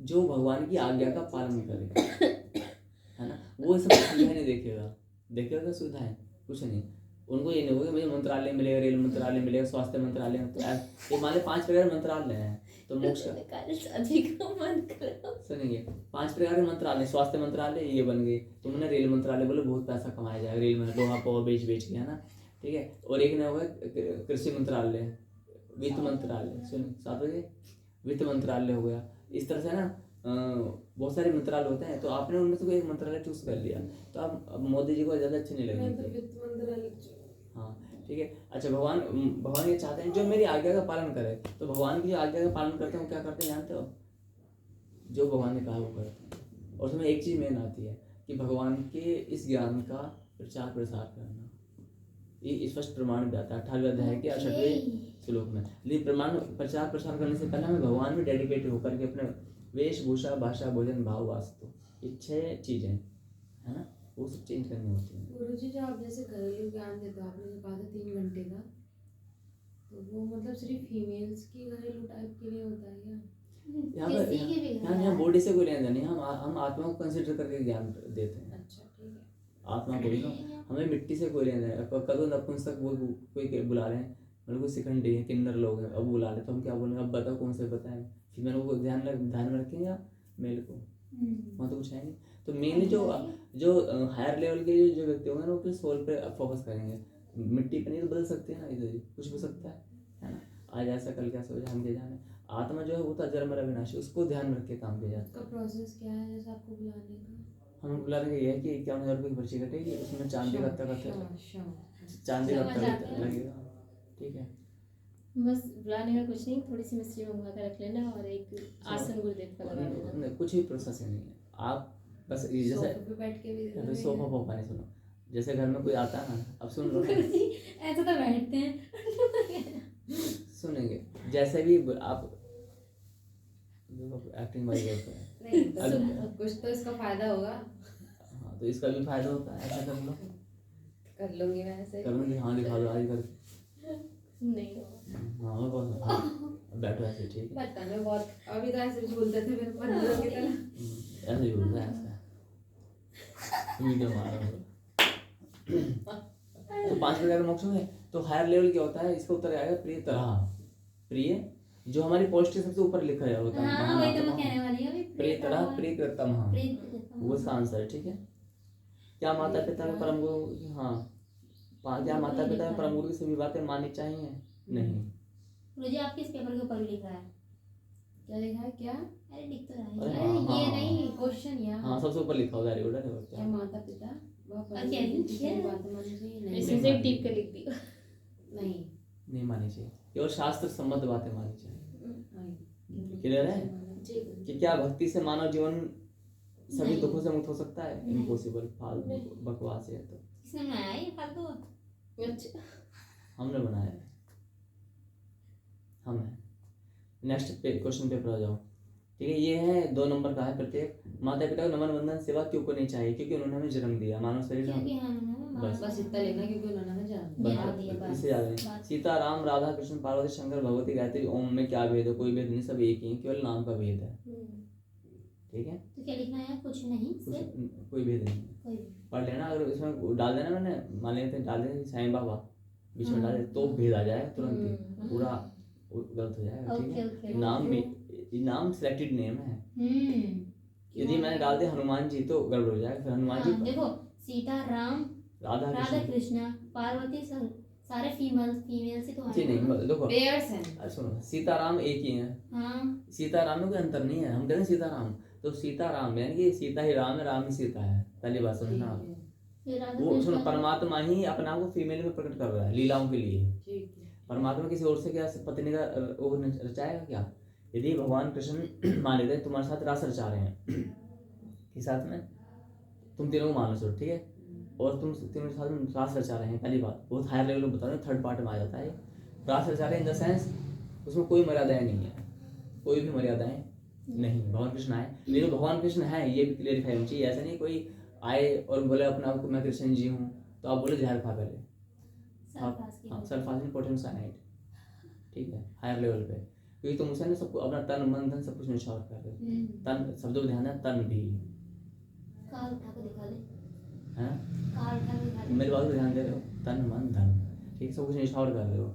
जो भगवान की आज्ञा का पालन करे, है ना, वो सब सुविधाएं नहीं देखेगा सुविधाएं कुछ नहीं, उनको ये नहीं होगा मुझे मंत्रालय मिलेगा, रेल मंत्रालय मिलेगा, स्वास्थ्य मंत्रालय, तो ये मान 5 प्रकार के मंत्रालय हैं, तो मोक्ष सुनेंगे 5 प्रकार के मंत्रालय, स्वास्थ्य मंत्रालय ये बन गए, तुमने रेल मंत्रालय बोले बहुत पैसा कमाया जाएगा, रेल में लोहा पावर बेच के, है ना, ठीक है। और एक ने होगा कृषि मंत्रालय, वित्त मंत्रालय, सुन 7 बजे वित्त मंत्रालय हो गया, इस तरह से ना बहुत सारे मंत्रालय होते हैं, तो आपने उनमें से कोई एक मंत्रालय चूज कर लिया, तो अब मोदी जी को ज़्यादा अच्छे नहीं लगेंगे, हाँ ठीक है। अच्छा भगवान ये चाहते हैं जो मेरी आज्ञा का पालन करे, तो भगवान की जो आज्ञा का पालन करते हैं वो क्या करते हैं जानते हो, जो भगवान ने कहा वो करते हैं। और उसमें एक चीज़ मेन आती है कि भगवान के इस ज्ञान का प्रचार प्रसार करना, ये स्पष्ट प्रमाण भी आता है 18वें अध्याय के 68वें श्लोक में। लेकिन प्रमाण प्रचार प्रसार करने से पहले हमें भगवान में डेडिकेटेड होकर के अपने वेशभूषा, भाषा, भोजन, भाव, वास्तु, ये 6 चीज़ें है ना, वो सब चेंज करनी होती है। गुरुजी जो आप जैसे घरेलू ज्ञान देते हो, आपने जो कहा था 3 घंटे का, तो वो मतलब सिर्फ फीमेल्स की घरेलू टाइप के लिए होता है क्या? यहाँ बॉडी से कोई लेना देना नहीं, हम आत्मा को कंसिडर करके ज्ञान देते हैं। अच्छा ठीक है। आत्मा को हमें मिट्टी से कोई लेना है, कदों नपुंसक वो कोई बुला रहे हैं, मतलब कोई शिखंडी है, किन्नर लोग हैं, अब बुला रहे तो हम क्या बोलेंगे, अब बताओ कौन से बताएं, फीमेल को ध्यान में रखें या मेल को, वहाँ तो कुछ है नहीं। तो मेनली जो हायर लेवल के जो व्यक्ति होंगे ना, वो अपने सोल पे फोकस करेंगे, मिट्टी पे नहीं तो बदल सकते हैं ना, इधर कुछ भी सकता है ना, आज ऐसा कल कैसा हो जाए हम क्या जाने। आत्मा जो है वो तो अजर अमर अविनाशी, उसको ध्यान में रख के काम किया जाता है। उसका प्रोसेस क्या है जैसे आपको बुलाने का? हम बुला रहे हैं कि 51,000 रुपये की पर्ची कटेगी, उसमें चांदी का चांदी का लगेगा, ठीक है। बस बुलाने का कुछ नहीं, थोड़ी सी मिस्त्री मंगवा कर रख लेना और एक आसन गुरुदेव का लगा देना, कुछ भी प्रोसेस नहीं है, आप बस जैसे पे बैठ के भी अरे सोफा पोफा नहीं, सुनो जैसे घर में कोई आता है ना, अब सुन लो ना, ऐसा तो बैठते हैं सुनेंगे जैसे भी आप एक्टिंग वाली करते हैं, नहीं तो कुछ तो इसका फायदा होगा। हाँ तो इसका भी फायदा होता है, ऐसा कर लो, कर लूंगी मैं ऐसे। कर लूँगी, हाँ दिखा दो आज करके, नहीं हाँ मैं बहुत, हाँ बैठो ऐसे, ठीक है। बचपन में बहुत, अभी तो ऐसे झूलते थे मेरे बंदरों की तरह। ऐसे ही होता है, ऐसा वीडियो मारा होगा। तो 5 प्रकार के मोक्ष में, तो हायर लेवल क्या होता है, इसका उत्तर आएगा प्रिय तरह, प्रिय जो हमारी पोस्ट सबसे ऊपर लिखा गया होता है, हाँ वही तो मैं कहने वाली हूँ, प्रिय तरह प्रिय कृतम, हाँ वो इसका आंसर है, ठीक है। क्या माता पिता में परम गुरु, हाँ क्या माता पिता में परम गुरु की सभी बातें माननी चाहिए? नहीं। मुझे आप किस पेपर के ऊपर लिख रहा है? क्या लिखा है क्या? अरे लिख तो रहा है, अरे अरे हाँ, ये हाँ, नहीं क्वेश्चन यार। हाँ सबसे ऊपर लिखा होगा, वेरी गुड है। क्या माता पिता क्या नहीं सारी किया? बातें माननी चाहिए नहीं ऐसे से टिप कर लिख दिया। नहीं नहीं माननी चाहिए, केवल शास्त्र सम्मत बातें माननी चाहिए। नहीं। क्लियर है जी कि क्या भक्ति से मानव जीवन सभी नहीं। दुखों से मुक्त हो सकता है? नहीं। इम्पॉसिबल, फालतू बकवास है। तो किसने बनाया ये फालतू? अच्छा हमने बनाया है, हम है। नेक्स्ट क्वेश्चन पेपर आ जाओ। ठीक है, ये है 2 नंबर का है। प्रत्येक माता पिता को नमन वंदन सेवा क्यों करनी चाहिए? क्योंकि उन्होंने हमें जन्म दिया, मानव शरीर हम क्योंकि हम बस। बस इतना लिखना क्योंकि उन्होंने हमें जान बना बस, दिया, बस। इससे ज्यादा नहीं। बस। सीता राम राधा कृष्ण पार्वती शंकर भगवती गायत्री ओम में क्या भेद है? कोई भेद नहीं, सब एक ही है, केवल नाम का भेद है। ठीक है, तो क्या लिखना है? कुछ नहीं, कुछ सिर्फ कोई भेद नहीं है। कोई पढ़ लेना, अगर इसमें डाल देना, मैंने मान लेते डाल दे साईं बाबा बीच में डाल दे तो भेद आ जाएगा तुरंत ही, पूरा गलत हो जाएगा। ठीक ओके है, ओके। नाम नाम सिलेक्टेड नेम है। हम्म। यदि मैंने डाल दिया हनुमान जी तो गड़बड़ हो जाएगा। फिर हनुमान जी हाँ, देखो सीता राम राधा राधा कृष्ण कृष्णा पार्वती सारे फीमेल से तो जी नहीं, देखो पेयर्स हैं। सुनो, सीताराम एक ही है, हाँ सीताराम में कोई अंतर नहीं है। हम कहते हैं सीताराम, तो सीताराम यानी कि सीता ही राम है, राम ही सीता है। पहली बात समझना आप। फिर राधा वो सुनो, कृष्णा परमात्मा ही अपने आप को फीमेल में प्रकट कर रहा है लीलाओं के लिए। ठीक है। परमात्मा किसी और से क्या पत्नी का वो रचाएगा क्या? यदि भगवान कृष्ण मान लेते हैं तुम्हारे साथ रास रचा रहे हैं के साथ में, तुम तीनों को मान लो, ठीक है, और तुम तीनों के साथ में रास रचा रहे हैं, पहली बात बहुत हायर लेवल में बता रहे हैं, थर्ड पार्ट में आ जाता है। रास रचा रहे हैं इन द सेंस उसमें कोई मर्यादाएं नहीं है, कोई भी मर्यादाएं नहीं। भगवान कृष्ण आए, लेकिन भगवान कृष्ण है ये भी क्लियरिफाई होनी चाहिए। ऐसा नहीं कोई आए और बोले अपने आप को मैं कृष्ण जी हूँ, तो आप बोले जहर खा पहले। सरपास की हाँ, सल्फाजिन पोटेशियम साइनाइड, ठीक है, हायर लेवल पे, क्योंकि तुम उसे ना सबको अपना तन मन धन सब कुछ निछावर कर रहे हो। तन शब्दों को ध्यान है, तन भी काल उठा के दिखा दे, है, काल उठा के दिखा दे। मेरी बात को ध्यान दे रहे हो, तन मन धन, ठीक है, सब कुछ निछावर कर रहे हो।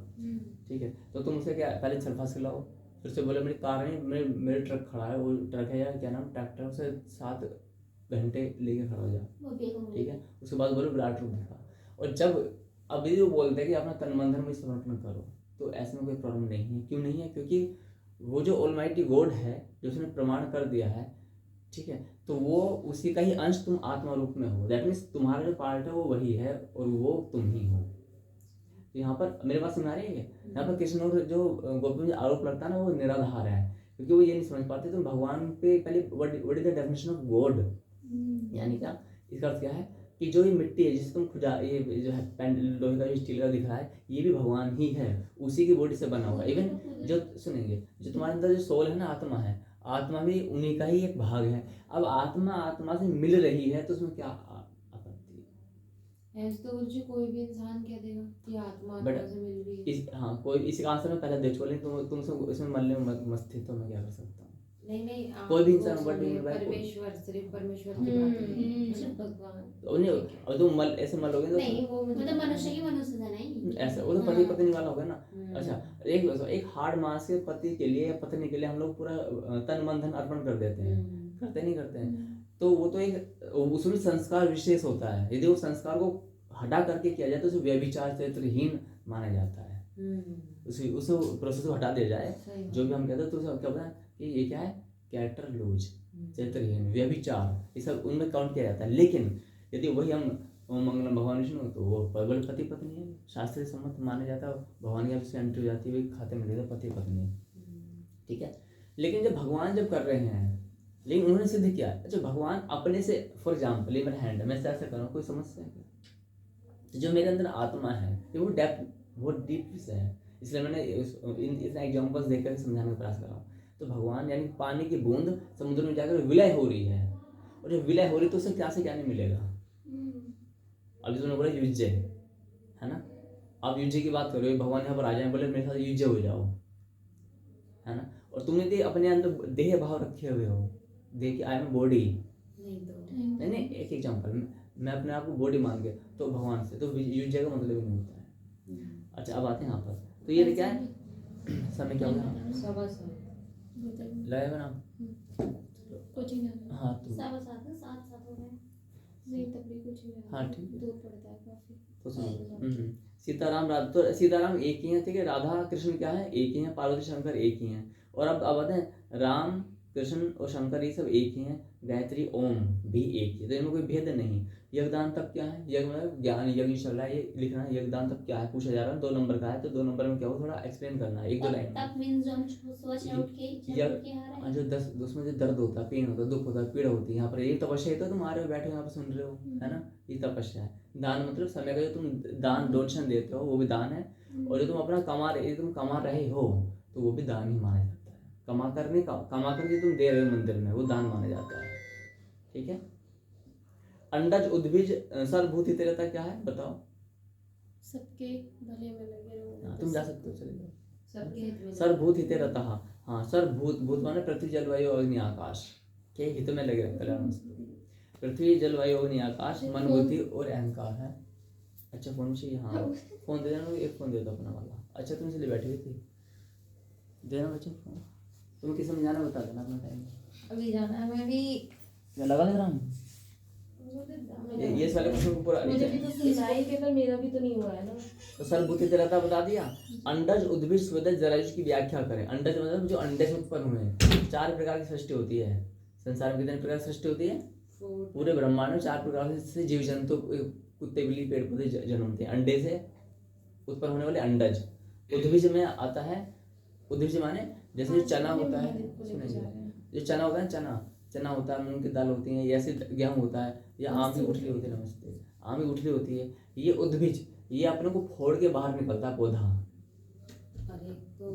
ठीक है, तो तुम उसे क्या पहले सल्फास खिलाओ, फिर से बोले मेरी कार नहीं, मेरे ट्रक खड़ा है, वो ट्रक है या क्या नाम ट्रैक्टर, उसे 7 घंटे लेके खड़ा हो जाओ। वो बेगम ठीक है, उसके बाद बोलो विराट रूप दिखा। और जब अभी वो बोलते हैं कि अपना तन मन धन में समर्पण करो, तो ऐसे में कोई प्रॉब्लम नहीं है। क्यों नहीं है? क्योंकि वो जो ऑलमाइटी गॉड है, जो उसने प्रमाण कर दिया है, ठीक है, तो वो उसी का ही अंश तुम आत्मा रूप में हो। दैट मीन्स तुम्हारा जो पार्ट है वो वही है और वो तुम ही हो। तो यहाँ पर मेरे पास समझ आ रही है, यहाँ पर कृष्ण और जो गोपी में आरोप लगता है ना, वो निराधार है, क्योंकि वो ये नहीं समझ पाते तुम भगवान पे पहले what is the definition of God, यानी क्या, इसका अर्थ क्या है कि जो ये मिट्टी है जिसे तुम खुदा, ये जो है लोहे का जो स्टील का दिख रहा है, ये भी भगवान ही है, उसी की बॉडी से बना हुआ है। इवन जो सुनेंगे, जो तुम्हारे अंदर जो सोल है ना, आत्मा है, आत्मा भी उन्हीं का ही एक भाग है। अब आत्मा से मिल रही है तो उसमें क्या आपत्ति है? ऐसे तो गुरुजी कोई भी इंसान कह देगा कि आत्मा But आत्मा से मिल रही है। हाँ, कोई इसी का आंसर में पहले दे चुका, लेकिन तुमसे इसमें मरने में मस्त थे तो मैं क्या कर सकता हूँ? नहीं कोई भी आप इंसान वो बट सुनिए, नहीं, परमेश्वर सिर्फ परमेश्वर की बात है। सिर्फ भगवान। तो नहीं, और तुम मल ऐसे मलोगे तो नहीं वो मुझे मतलब मनुष्य की मनुष्य था नहीं ऐसा वो तो पति पत्नी वाला होगा ना। हम्म। अच्छा, एक हार्ड मास के पति के लिए या पत्नी के लिए हम लोग पूरा तन मन धन अर्पण कर देते हैं, करते नहीं करते हैं? तो वो तो एक उसमें संस्कार विशेष होता है। यदि वो संस्कार को हटा करके किया जाए तो उसे व्यभिचार चरित्रहीन माना जाता है। उस प्रोसेस को हटा दिया जाए, सही बात। जो भी हम कहते हैं, तो उसे क्या पता है कि ये क्या है, कैरेक्टर लूज, चरित्रहीन, व्यभिचार, ये सब उनमें काउंट किया जाता है। लेकिन यदि वही हम मंगलम भगवान विष्णु, तो वो प्रबल पति पत्नी है, शास्त्रीय सम्मत माना जाता है। भगवान की आपसे एंट्री हो जाती है, खाते में देता पति पत्नी, ठीक है। लेकिन जब भगवान जब कर रहे हैं, लेकिन उन्होंने सिद्ध किया। अच्छा, भगवान अपने से, फॉर एग्जाम्पल ये मेरा हैंड है, मैं ऐसा कर रहा हूँ, कोई समस्या है क्या? तो जो मेरे अंदर आत्मा है, ये वो डेप्थ, बहुत डीप विषय है, इसलिए मैंने इन एग्जाम्पल्स देकर समझाने का प्रयास कर रहा हूँ। तो भगवान यानी पानी की बूंद समुद्र में जाकर विलय हो रही है, और जब विलय हो रही है तो उसे क्या से क्या नहीं मिलेगा। अभी तुमने बोला युज्य है ना, आप युज्य की बात कर रहे हो, भगवान यहाँ पर आ जाए, बोले मेरे साथ युज्य हो जाओ, है ना, और तुमने अपने अंदर देह भाव रखे हुए हो, देह की आई एम बॉडी, नहीं एक एग्जाम्पल, मैं अपने आप को बॉडी मान के तो भगवान से, तो युज्य का मतलब ही नहीं होता है। अच्छा, अब आते हैं यहाँ पर, तो ये क्या है, समय क्या होगा, लगेगा ना, कोचिंग जाना। हाँ तो साथ हो गए नहीं तब भी कोचिंग जाना। हाँ, ठीक। दूर पड़ता है काफी। तो सुनो, सीताराम राधा, तो सीताराम एक ही है, ठीक है, राधा कृष्ण क्या है, एक ही है, पार्वती शंकर एक ही हैं। और अब आते हैं राम कृष्ण और शंकर ये सब एक ही हैं, गायत्री ओम भी एक ही है, तो इनमें कोई भेद नहीं। यज्ञदान तब क्या है, यज्ञ मतलब ज्ञान यज्ञ चल रहा है, ये लिखना है यज्ञदान तब क्या है पूछा जा रहा है, 2 नंबर का है, तो 2 नंबर में क्या हो थोड़ा एक्सप्लेन करना है, 1-2 लाइन में। तब मीन्स जो हम सुबह से उठ के जल यज्ञ के आ रहे हैं। जो 10 उसमें जो दर्द होता है, पेन होता है, दुख होता है, पीड़ा होती है, यहाँ पर ये तपस्या है, तो तुम आ रहे हो, बैठे हो यहाँ पर सुन रहे हो, है ना, ये तपस्या है। दान मतलब समय का जो तुम दान डोनेशन देते हो वो भी दान है, और जो तुम अपना कमा रहे हो तो वो भी दान ही माना जाता है। कमा कर जो तुम दे रहे हो मंदिर में वो दान माना जाता है, ठीक है। अंडज उद्भिज सर्वभूत हितैषिता क्या है बताओ। सबके भले में लगे रहो। हाँ, तुम जा सकते हो, चले जाओ। सबके हित में सर्वभूत हितैषिता, हाँ सर्वभूत, भूत माने पृथ्वी जलवायु अग्नि आकाश के हित में लगे रहते हैं। पृथ्वी जलवायु अग्नि आकाश मन बुद्धि और अहंकार है। अच्छा फोन चाहिए, हाँ फोन दे देना, एक फोन दे दो अपना वाला। अच्छा तुम इसलिए बैठी हुई थी, देना बच्चों फोन, तुम्हें किसे में जाना बता देना अपना टाइम। अभी जाना है, मैं भी मैं लगा ले रहा हूँ ये सारे क्वेश्चन को पूरा मुझे भी तो सुनाई पेपर मेरा भी तो नहीं हुआ है ना। तो सर्वभूत हितैषिता बता दिया। अंडज उद्भिज स्वेदज जरायुज की व्याख्या करें। अंडज मतलब जो अंडे से उत्पन्न हुए हैं। 4 प्रकार की सृष्टि होती है संसार में। कितने प्रकार की सृष्टि होती है पूरे ब्रह्मांड में? 4 प्रकार से जीव जंतु, कुत्ते बिल्ली पेड़ पौधे जन्मते हैं अंडे से उत्पन्न होने वाले अंडज। उद्भिज में आता है, उद्भिज माने जैसे जो चना होता है, जो चना होता है, चना होता है, मूंग की दाल होती है, ऐसे गेहूं होता है, या आम की गुठली होती है, नमस्ते, आम की गुठली होती है, ये उद्भिज, ये अपने को फोड़ के बाहर निकलता है पौधा, अरे तो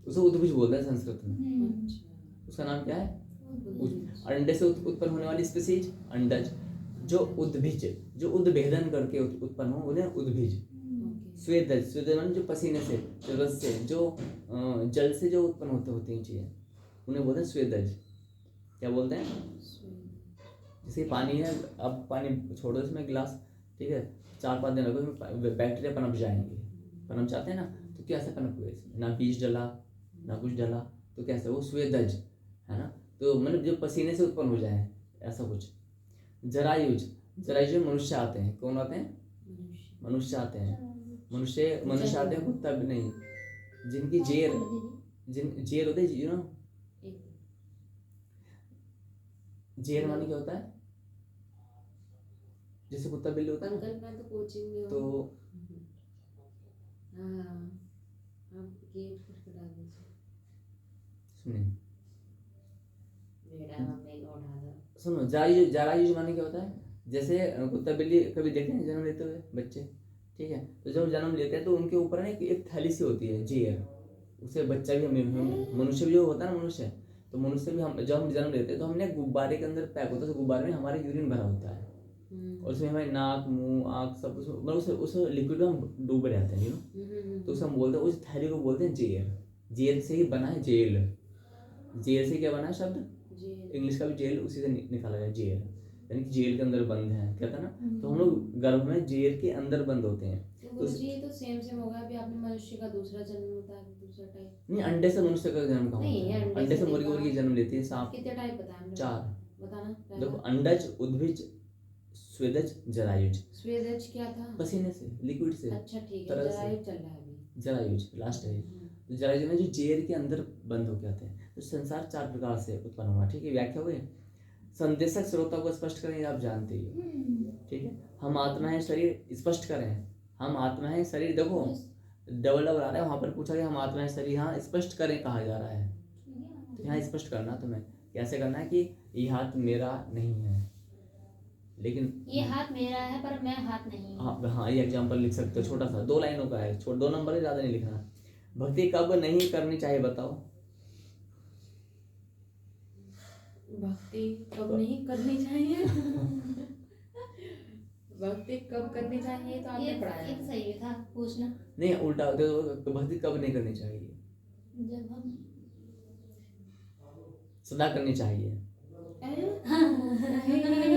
उसे उद्भिज बोलते हैं संस्कृत में। अच्छा, उसका नाम क्या है? अंडे से उत्पन्न होने वाली स्पीसीज अंडज। जो उद्भिज, जो उद्भेदन करके उत्पन्न हो उन्हें उद्भिज। स्वेदज, स्वेदज माने जो पसीने से, जो रस से, जो जल से जो उत्पन्न होती हैं चीजें, उन्हें बोलते हैं स्वेदज। क्या बोलते हैं? जैसे पानी है, अब पानी छोड़ो इसमें गिलास, ठीक है, 4-5 दिन रखो, बैक्टीरिया पनप जाएंगे, पनप चाहते हैं ना, तो कैसे पनप हुए इसमें? ना बीज डला ना कुछ डला, तो कैसे? वो स्वेदज है ना, तो मतलब जो पसीने से उत्पन्न हो जाए ऐसा कुछ। जरायुज, जरायुज में मनुष्य आते हैं। कौन आते हैं? मनुष्य आते हैं। मनुष्य आते हैं, कुत्ता भी नहीं, जिनकी जेर होते हैं, यू नो जेर माने क्या होता है? जैसे कुत्ता बिल्ली होता है अंकल मैं तो कोचिंग में तो हूँ। हाँ, आप गेट खटखटा दीजिए। सुनिए, मेरा मम्मी को उठा दो। सुनो, जरायुज माने क्या होता है? जैसे कुत्ता बिल्ली कभी देखते हैं जन्म लेते हुए बच्चे, ठीक है, तो जब जन्म लेते हैं तो उनके ऊपर ना एक थैली सी होती है, जेर, उसे बच्चा भी मनुष्य भी जो होता है ना, मनुष्य, तो मनुष्य भी हम जब हम जन्म लेते हैं तो हमने गुब्बारे के अंदर पैक होता है, तो गुब्बारे में हमारे यूरिन भरा होता है, और उसमें हमारे नाक मुंह आँख सब मतलब उस लिक्विड में हम डूबे रहते हैं, यू नो, तो उसे हम बोलते हैं, उस थैली को बोलते हैं जेल। जेल से ही बना है जेल, जेल से क्या बना है शब्द? इंग्लिश का भी जेल उसी से निकाला गया, जेल, यानी कि जेल के अंदर बंद है, कहता है ना, तो हम लोग गर्भ में जेल के अंदर बंद होते हैं। गुरुजी ये तो सेम होगा। अभी आपने मनुष्य का दूसरा जन्म होता है, दूसरा टाइप नहीं, अंडे से मनुष्य का जन्म कहाँ नहीं, होता है? अंडे अंडे से से मुर्गी देखा। मुर्गी जन्म लेती है, सांप। कितने टाइप बताया हमने? 4 बताना। देखो, अंडज, उद्भिज, स्वेदज, जरायुज। स्वेदज क्या था? पसीने से, लिक्विड से। अच्छा ठीक है, तरल से। जरायुज चल रहा है अभी। जरायुज लास्ट है। तो जरायुज में जो जेल के अंदर बंद हो जाते हैं। तो संसार 4 प्रकार से उत्पन्न हुआ, ठीक है, व्याख्या हुई। संदेशक श्रोता को स्पष्ट करें, आप जानते ही हो, ठीक है। हम आत्मा है, शरीर स्पष्ट करें, हम आत्मा है शरीर, देखो डबल आ रहा है, वहां पर पूछा गया हम आत्मा है शरीर, हाँ स्पष्ट करें कहा जा रहा है, तो यहाँ स्पष्ट करना तुम्हें कैसे करना है कि ये हाथ मेरा नहीं है, लेकिन ये हाथ मेरा है पर मैं हाथ नहीं हूँ। हाँ ये एग्जाम्पल लिख सकते हो, छोटा सा 2 लाइनों का है, 2 नंबर है, ज्यादा नहीं लिखना। भक्ति कब नहीं करनी चाहिए बताओ? भक्ति कब नहीं करनी चाहिए? भक्ति कब करनी चाहिए तो आपने पढ़ाया ये है। सही था पूछना। नहीं, उल्टा तो भक्ति कब नहीं करनी चाहिए? जब हम सदा करनी चाहिए।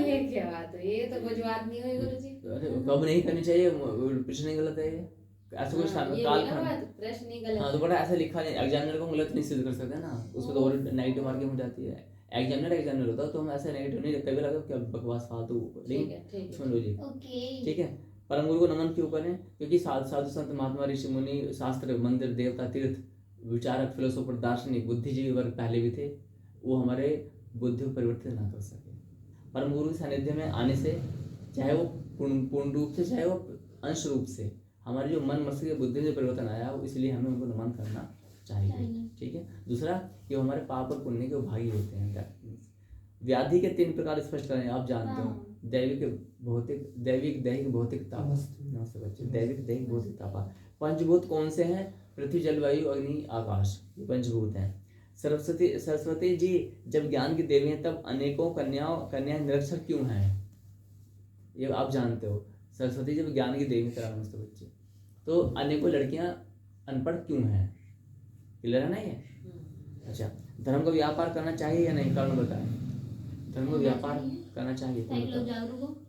ये क्या बात है? ये तो कुछ बात नहीं हुई गुरुजी। अरे कब नहीं करनी चाहिए, प्रश्न नहीं गलत है ये, ऐसा कुछ ये काल भी ना बात, प्रश्न नहीं गलत। हाँ तो बड़ा ऐसा लिखा नहीं, एग्जामिनर को गलत नहीं सिद्ध कर सकते ना, उसमें तो और नेगेटिव मार्किंग हो जाती है। एग्जामिनर होता है तो हम ऐसे नेगेटिव नहीं कभी लगता क्या बकवास फालतू, लेकिन उसमें लॉजिक, ओके ठीक है। परम गुरु को नमन क्यों करें? क्योंकि साधु संत महात्मा ऋषि मुनि शास्त्र मंदिर देवता तीर्थ विचारक फिलोसोफर दार्शनिक बुद्धिजीवी वर्ग पहले भी थे, वो हमारे बुद्धि को परिवर्तित ना कर सके। परम गुरु के सानिध्य में आने से, चाहे वो पूर्ण रूप से, चाहे वो अंश रूप से, हमारे जो मन मस्तिष्क की बुद्धि में जो परिवर्तन आया, इसलिए हमें उनको नमन करना चाहिए। ठीक है। दूसरा कि वो हमारे पाप और पुण्य के भागी होते हैं। व्याधि के 3 प्रकार स्पष्ट करें, आप जानते हो। दैविक, भौतिक, दैविक, दैहिक, भौतिक ताप। नमस्ते बच्चे। दैविक, दैहिक, भौतिक ताप। पंचभूत कौन से हैं? पृथ्वी, जल, वायु, अग्नि, आकाश, ये पंचभूत हैं। सरस्वती जी जब ज्ञान की देवी हैं, तब अनेकों कन्याएं निरक्षर क्यों हैं? ये आप जानते हो। सरस्वती जब ज्ञान की देवी तरह नमस्ते बच्चे, तो अनेकों लड़कियां अनपढ़ क्यों हैं? क्लियर है ना ये? अच्छा, धर्म का व्यापार करना चाहिए या नहीं? कारण बताएं। धर्म का व्यापार करना चाहिए?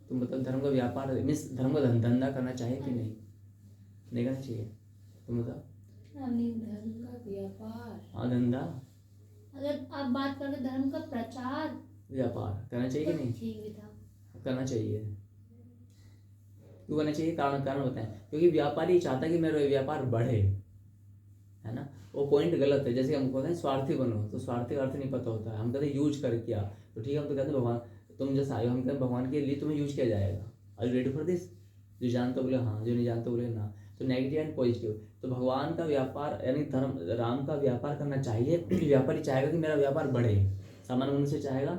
तुम बताओ, धर्म का व्यापार मीन्स धर्म का धंधा करना चाहिए कि नहीं? नहीं करना चाहिए? तुम बताओ। धर्म का व्यापार, हाँ, धंधा, अगर आप बात करें धर्म का प्रचार व्यापार करना चाहिए कि नहीं? ठीक भी था। करना चाहिए। क्यों करना चाहिए? कारण बताएं। क्योंकि व्यापारी चाहता है कि मेरा व्यापार बढ़े, है ना। वो पॉइंट गलत है। जैसे हम कहते हैं स्वार्थी बनो, तो स्वार्थी का अर्थ नहीं पता होता है। हम कहते हैं यूज कर किया, तो ठीक है, हम तो कहते हैं भगवान तुम जैसा आयो, हम कहते हैं भगवान के लिए तुम्हें यूज किया जाएगा। Are you ready for this? जो जानते बोले हाँ, जो नहीं जानते बोले ना। तो नेगेटिव एंड पॉजिटिव। तो भगवान का व्यापार यानी धर्म, राम का व्यापार करना चाहिए। व्यापारी चाहेगा कि मेरा व्यापार बढ़े, सामान्य मनुष्य चाहेगा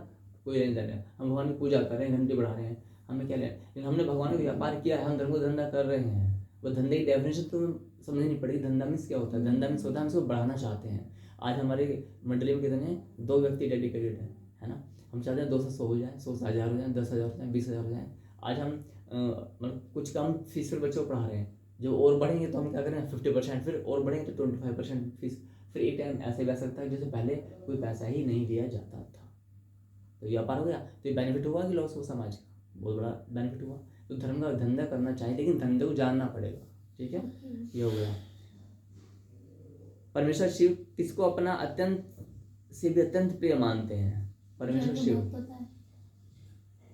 कोई नहीं देने। हम भगवान की पूजा कर रहे हैं, घंटे बढ़ा रहे हैं, हमें क्या लेना? लेकिन हमने भगवान का व्यापार किया है, हम धर्म को धंधा कर रहे हैं। वो धंधे की डेफिनेशन तो समझनी नहीं पड़ेगी। धंधा मीन्स क्या होता है? धंधा मीन्स होता है हम इसको बढ़ाना चाहते हैं। आज हमारे मंडली में कितने हैं? 2 व्यक्ति डेडिकेटेड हैं, है ना। हम चाहते हैं 200 हो जाए, 100,000 हो जाए, 10,000 हो जाए, 20,000 हो जाए। आज हम मतलब कुछ कम फीस पर बच्चों को पढ़ा रहे हैं। जो और बढ़ेंगे तो हम क्या करें? 50%, फिर और बढ़ेंगे तो 25% फीस। फिर एक टाइम ऐसे भी आ सकता है जैसे पहले कोई पैसा ही नहीं दिया जाता था। तो व्यापार हो गया, तो ये बेनिफिट हुआ कि लॉस हो? समाज का बहुत बड़ा बेनिफिट हुआ। तो धर्म का धंधा करना चाहिए, लेकिन धंधे को जानना पड़ेगा। ठीक है, ये हो गया। परमेश्वर शिव किसको अपना अत्यंत से भी अत्यंत प्रिय मानते हैं? परमेश्वर शिव,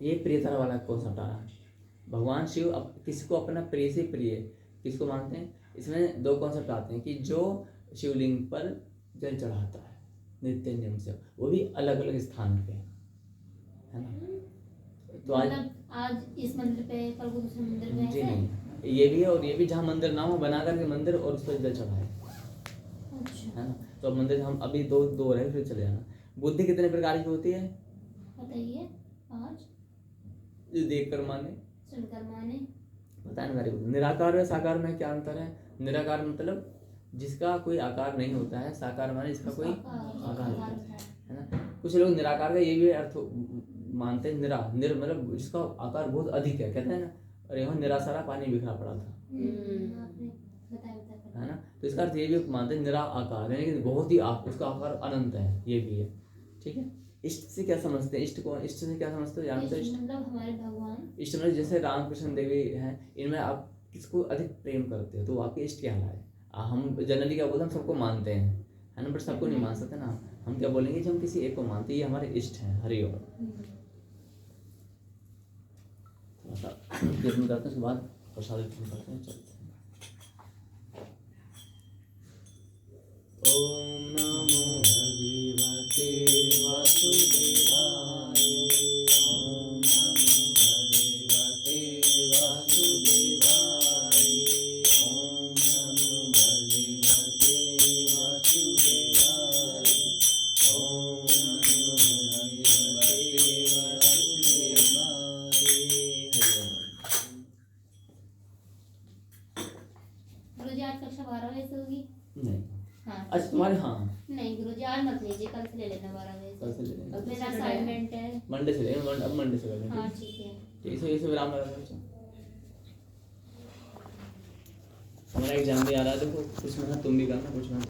ये प्रियता वाला कॉन्सेप्ट आ रहा है। भगवान शिव किसको अपना प्रिय से प्रिय किसको मानते हैं? इसमें 2 कॉन्सेप्ट आते हैं कि जो शिवलिंग पर जल चढ़ाता है नित्य नियम से, वो भी अलग अलग स्थान पे, है ना। तो आज इस मंदिर पे, कल को दूसरे मंदिर पे जी नहीं, ये भी है और ये भी, जहाँ मंदिर ना हो बना करके मंदिर और उस पर जल चढ़ाए, अच्छा, है ना। तो मंदिर हम अभी दो रहे, फिर चले जाना। बुद्धि कितने प्रकार की होती है? बताइए। 5 जो देख कर माने, सुनकर माने, पता नहीं। निराकार और साकार में क्या अंतर है? निराकार मतलब जिसका कोई आकार नहीं होता है, साकार माने जिसका कोई आकार होता है ना। कुछ लोग निराकार का ये भी अर्थ मानते हैं, निर मतलब जिसका आकार बहुत अधिक है। कहते हैं ना, अरे वहाँ निरासारा पानी बिखरा पड़ा था, आपने बताया है ना। तो इसका अर्थ ये भी मानते हैं निरा आकार, यानी कि बहुत ही उसका आकार अनंत है, ये भी है। ठीक है। इष्ट से क्या समझते हैं? इष्ट से क्या समझते हो? जानते हो? इष्ट मतलब हमारे भगवान। इष्ट मतलब जैसे रामकृष्ण देवी हैं, इनमें आप किसको अधिक प्रेम करते हो तो आपके इष्ट क्या है? हम जनरली क्या बोलते हैं? हम सबको मानते हैं, है ना, बट सबको नहीं मान सकते ना। हम क्या बोलेंगे? जब हम किसी एक को मानते हैं, ये हमारे इष्ट हैं। हरिओम। कीर्तन करते हैं, उसके बाद प्रसाद करते हैं, चलते हैं। ओम नमो भगवते वासुदेवाय। ओम नमो भगवते वासुदेवाय। ओम नमो भगवते वासुदेवाय। ओम नमो भगवते वासुदेवाय। गुरुजी आज कक्षा 12 बजे से होगी? नहीं, हाँ अच्छा तुम्हारे, हाँ नहीं गुरुजी आज मत लीजिए, कल से ले लेना 12 बजे कल से ले लेंगे। से। मेरा असाइनमेंट है। मंडे से लेंगे, अब मंडे से कर लेंगे। हाँ ठीक है। ठीक है, इसे विराम लगा दो। हमारा एग्जाम भी आ रहा है, देखो कुछ मेहनत तुम भी करना, कुछ मेहनत